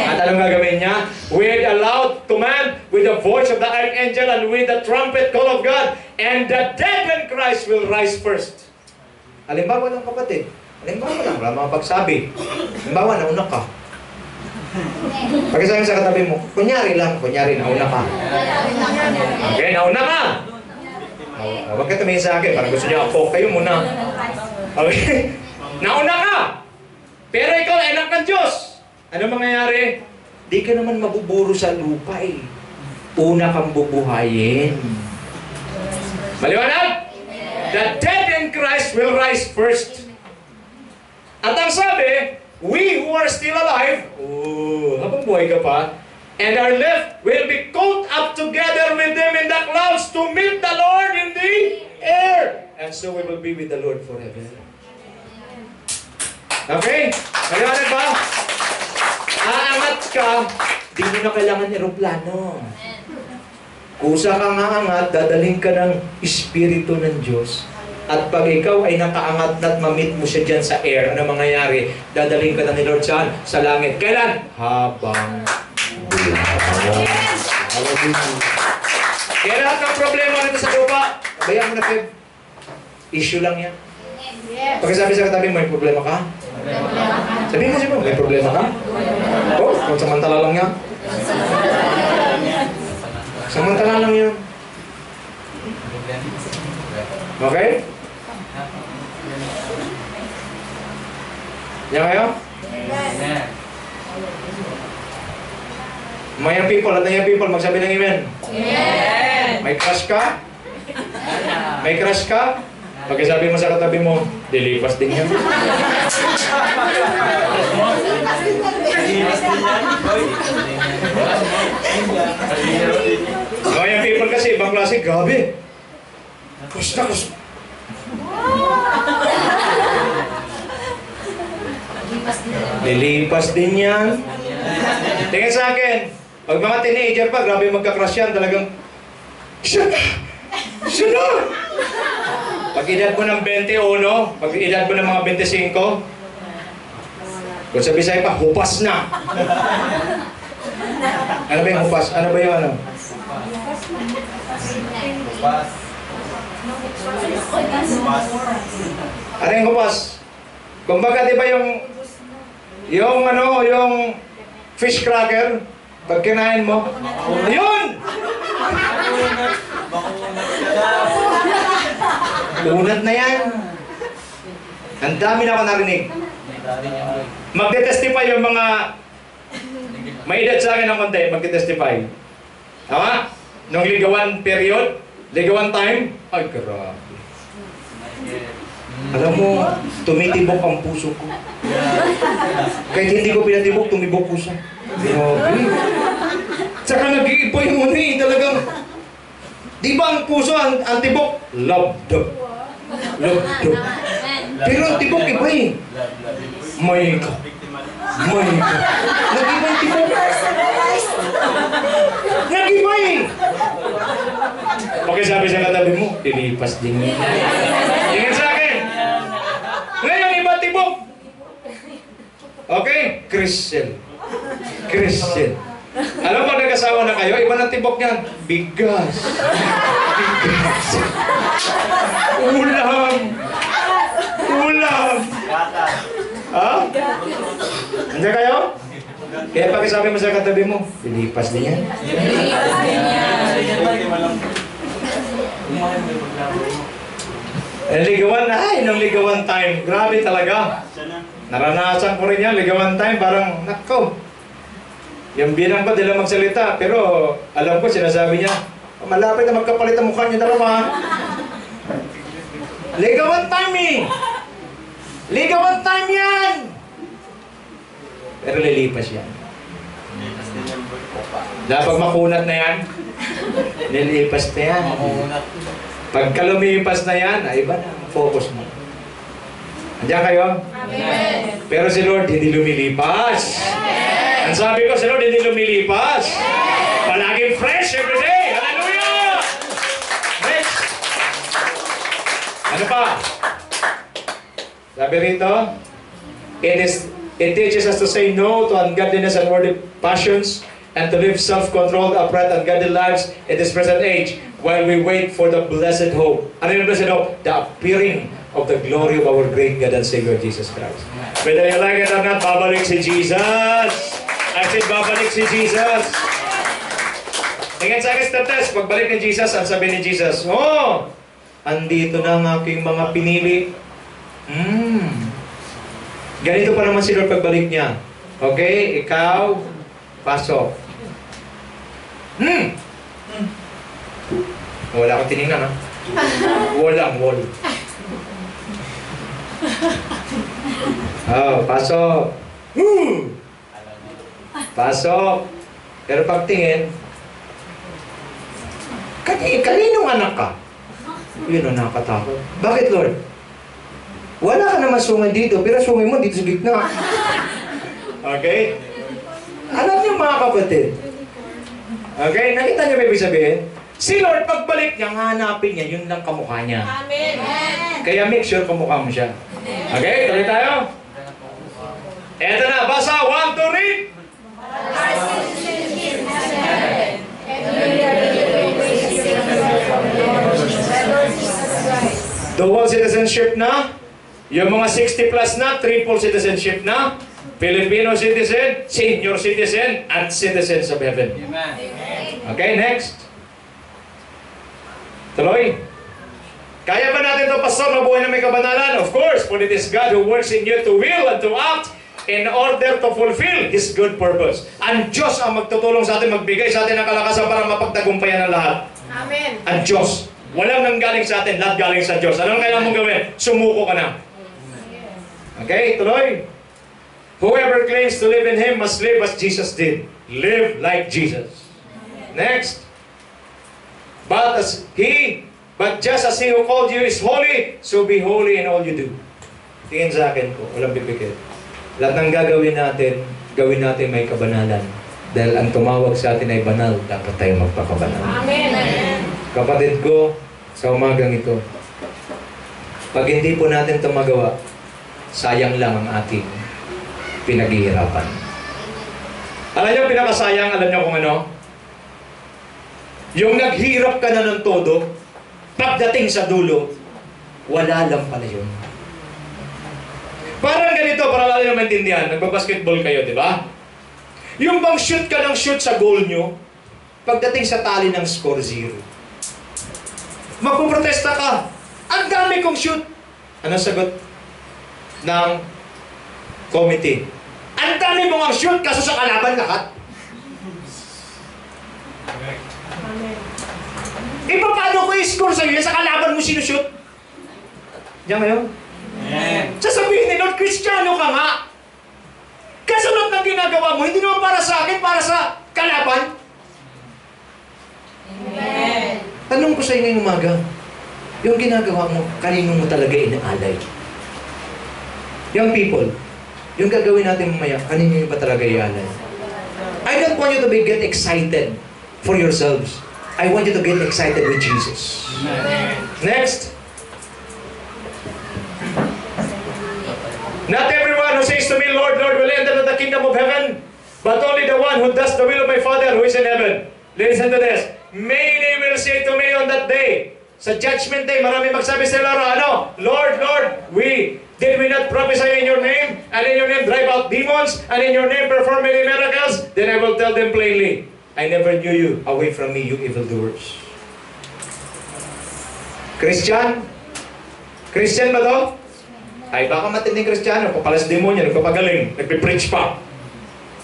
At anong gagawin niya? With a loud command, with the voice of the archangel, and with the trumpet call of God, and the dead in Christ will rise first. Halimbawa lang kapatid. Halimbawa lang, wala mga pagsabi. Halimbawa, nauna ka. Pagkasabi sa katabi mo, kunyari lang, kunyari, nauna ka. Okay, nauna ka. Huwag ka tumingin sa akin, parang gusto niya ako, kayo muna. Okay, nauna ka. Pero ikaw ay anak ng Diyos. Ano mangyayari? Di ka naman mabuburo sa lupa eh. Una kang bubuhayin. Maliwanag? The dead in Christ will rise first. At ang sabi, we who are still alive, habang buhay ka pa, And our left will be caught up together with them in the clouds to meet the Lord in the air. And so we will be with the Lord forever. Okay? Maliwanag ba? Aangat ka, di mo na kailangan eroplano. Kusa kang aangat, dadaling ka ng Espiritu ng Diyos. At pag ikaw ay nakaangat at ma-meet mo siya dyan sa air, ano mangyayari? Dadaling ka na ni Lord saan? Sa langit. Kailan? Habang buhay. Kaya lahat ng problema nito sa lupa, bayaan mo na, Peb. Issue lang yan. Pagkasabi sa katabi, may problema ka? Sabihin mo siya mo, may problema ka? Oh, kung samantala lang yan. Samantala lang yan. Okay? Yan kayo? Amen. Mayang people at nayang people, magsabi ng amen. Amen. May crush ka? May crush ka? Pagkasabi mo sa katabi mo, dilipas din yan. Mayang people kasi, ibang klase, grabe. Kus na kus. Dilipas din yan. Tingnan sa akin. Pag mga teenager pa, grabe magka-crush yan. Talagang, siya na! Siya na! Pag edad mo ng 21, pag edad mo ng mga 25, kung sa Bisaya pa, hupas na! Ano ba yung hupas? Ano ba yung ano? Ano yung hupas? Kumbaga, di ba yung fish cracker, pag kinain mo, yun! Unat na yan. Ang dami na ako narinig. Magte-testify yung mga may edad sa akin ng konti, magte-testify. Tama? Nung ligawan period, ligawan time, ay grabe. Alam mo, tumitibok ang puso ko. Kahit hindi ko pinatibok, tumibok puso. Grabe. Tsaka nag-iiba yung ano eh, talagang... Di ba ang puso, ang tibok? Love. Pero ang tibok iba eh. May ka. Nag-iba yung tibok. Nag-iba eh. Pakisabi sa katabi mo, tinipas din yun. Tingin sa akin. Ngayon, iba tibok. Okay? Christian. Alam mo, nag-asawa na kayo, iba ng tibok niyan. Bigas. Ulam. Ha? Andiyan kayo? Kaya pakisabi mo sa katabi mo, pilipas din yan. Nung ligawan time, grabe talaga. Naranasan ko rin yan, ligawan time, parang, nako. Yung binang ba, dila magsalita, pero alam ko, sinasabi niya, malapit na magkapalit ang mukha niya dalawa. Ligawan time eh! Ligawan time yan! Pero lilipas yan. Dapat makunat na yan, lilipas na yan. Pagka lumipas na yan, ay iba na, focus mo. Andiyan kayo? Amen. Pero si Lord hindi lumilipas. Ang sabi ko, si Lord hindi lumilipas. Palaging fresh every day. Hallelujah! Fresh. Ano pa? Sabi rito, it teaches us to say no to ungodliness and worldly passions and to live self-controlled, upright, and godly lives in this present age while we wait for the blessed hope. Ano yung blessed hope? The appearing of the glory of our great God and Savior Jesus Christ. Whether you like it or not, babalik si Jesus. I said, babalik si Jesus. Tingnan sa akin sa test, pagbalik ni Jesus, ang sabi ni Jesus, oh, andito na ang aking mga pinili. Ganito pa naman si Lord pagbalik niya. Okay, ikaw, pasok. Wala akong tinignan, ha? Walang wall. Oh, pasok. Pasok. Pero pagtingin, kaninong anak ka? Yun ang nakakatakot. Bakit, Lord? Wala ka naman sungay dito, pero sungay mo dito sa gitna. Okay? Alam niyo mga kapatid. Okay? Nakita niyo ba ibig sabihin? Si Lord, pagbalik niya, hanapin niya, yun lang kamukha niya. Amen. Kaya make sure kamukha mo siya. Okay? Tuloy tayo. Eto na, basa. 1, 2, read. Dual citizenship na. Yung mga 60 plus na, triple citizenship na. Filipino citizen, senior citizen, at citizens of heaven. Amen. Okay, next. Tuloy. Kaya ba natin ito, Pastor, mabuhay na may kabanalan? Of course, for it is God who works in you to will and to act in order to fulfill His good purpose. Ang Diyos ang magtutulong sa atin, magbigay sa atin ng kalakasan para mapagtagumpayan ang lahat. Amen. Ang Diyos. Walang nanggaling sa atin, lahat galing sa Diyos. Ano ang kailangan mong gawin? Sumuko ka na. Okay, tuloy. Whoever claims to live in Him must live as Jesus did. Live like Jesus. Next. But just as He who called you is holy, so be holy in all you do. Tingin sa akin ko, walang pipikit. Lahat ng gagawin natin, gawin natin may kabanalan. Dahil ang tumawag sa atin ay banal, dapat tayo magpakabanal. Amen. Kapatid ko, sa umagang ito, pag hindi po natin ito magawa, sayang lang ang ating pinaghihirapan. Alam niyo, pinakasayang, alam niyo kung ano? Yung naghirap ka na ng todo, pagdating sa dulo, wala lang pala yun. Parang ganito, para lalo nyo maintindihan, nagbabasketball kayo, di ba? Yung bang shoot ka ng shoot sa goal nyo, pagdating sa tali ng score 0. Magpuprotesta ka. Ang dami kong shoot. Anong sagot ng committee? Ang dami mong ang shoot, kaso sa kalaban lahat. Paano ko i-score sa'yo yan sa kalaban mo sinushoot? Diyan ngayon? Amen. Sasabihin ni Lord, Kristiyano ka nga. Kasunod ng ginagawa mo, hindi naman para sa akin, para sa kalaban. Amen. Tanong ko sa inyo ngayong umaga, yung ginagawa mo, kanino mo talaga inaalay? Young people, yung gagawin natin mamaya, kanino ba talaga iaalay? I don't want you to get excited for yourselves. I want you to get excited with Jesus. Amen. Next. Not everyone who says to me, Lord, Lord, will enter the kingdom of heaven, but only the one who does the will of my Father who is in heaven. Listen to this. Many will say to me on that day, sa judgment day, marami magsabi sa Lord, Lord, Lord, did we not prophesy in your name, and in your name drive out demons, and in your name perform many miracles? Then I will tell them plainly, I never knew you. Away from me, you evildoers. Christian? Christian ba to? Ay, baka matinding Kristiyano, papalas demonyo, nagpapagaling, nagpipreach pa.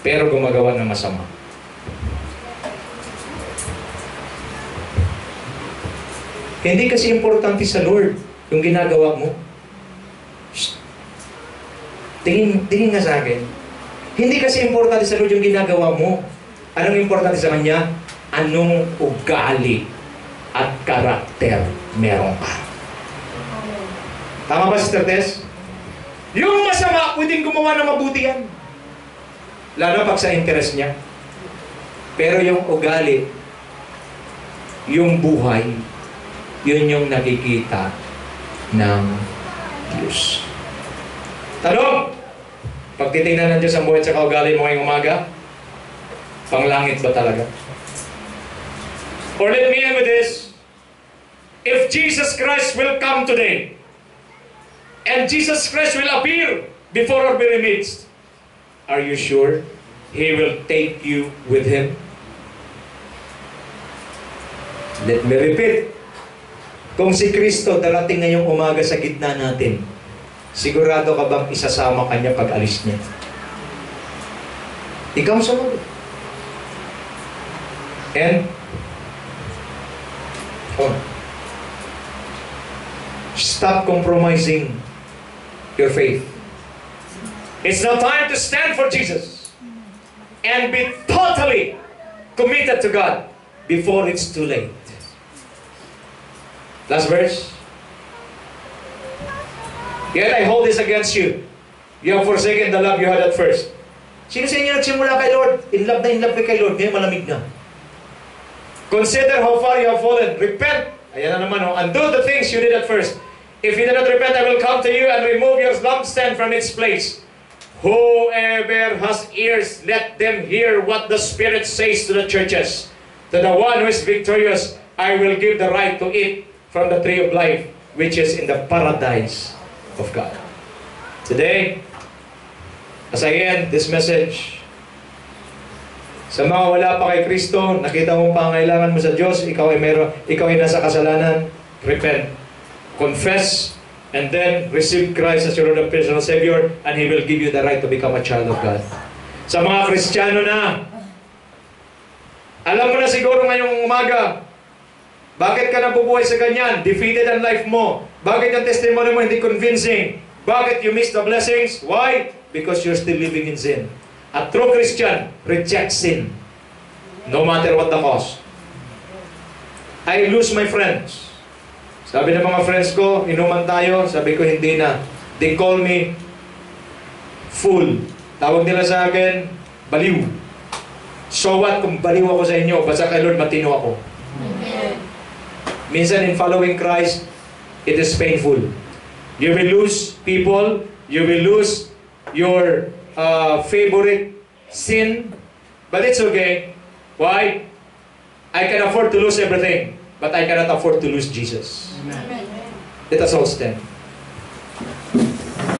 Pero gumagawa ng masama. Hindi kasi importante sa Lord yung ginagawa mo. Shh. Tingin nga sa akin. Hindi kasi importante sa Lord yung ginagawa mo. Anong importante sa Kanya? Anong ugali at karakter meron ka? Tama ba, Sister Tess? Yung masama, pwedeng gumawa ng mabuti yan. Lalo pag sa interest niya. Pero yung ugali, yung buhay, yun yung nakikita ng Diyos. Tanong! Pag titingnan ng Diyos ang buhay at saka ugali mo ngayong umaga, panglangit ba talaga? Or let me end with this. If Jesus Christ will come today, and Jesus Christ will appear before our very midst, are you sure He will take you with Him? Let me repeat. Kung si Kristo darating ngayong umaga sa gitna natin, sigurado ka bang isasama Kanya pag alis niya? Ikaw sumunod. And, stop compromising your faith. It's now time to stand for Jesus and be totally committed to God before it's too late. Last verse. Yet I hold this against you. You have forsaken the love you had at first. Sino sa inyo nagsimula kay Lord? In love kay Lord. Ngayon malamig na. Consider how far you have fallen. Repent. Ayan na naman. And do the things you did at first. If you do not repent, I will come to you and remove your lampstand from its place. Whoever has ears, let them hear what the Spirit says to the churches. To the one who is victorious, I will give the right to eat from the tree of life, which is in the paradise of God. Today, as I end this message, sa mga wala pa kay Kristo, nakita mo pangailangan mo sa Diyos, ikaw ay nasa kasalanan, repent, confess, and then receive Christ as your Lord and personal Savior, and He will give you the right to become a child of God. Sa mga Kristiyano na, alam mo na siguro ngayong umaga, bakit ka nabubuhay sa ganyan? Defeated ang life mo. Bakit ang testimony mo hindi convincing? Bakit you miss the blessings? Why? Because you're still living in sin. A true Christian rejects sin, no matter what the cost. I lose my friends. Sabi ng mga friends ko, inuman tayo, sabi ko hindi na. They call me fool. Tawag nila sa akin, baliw. So what kung baliw ako sa inyo, basta kay Lord matino ako. Minsan in following Christ, it is painful. You will lose people, you will lose your favorite sin, but it's okay. Why? I can afford to lose everything, but I cannot afford to lose Jesus. Amen. Let us all stand.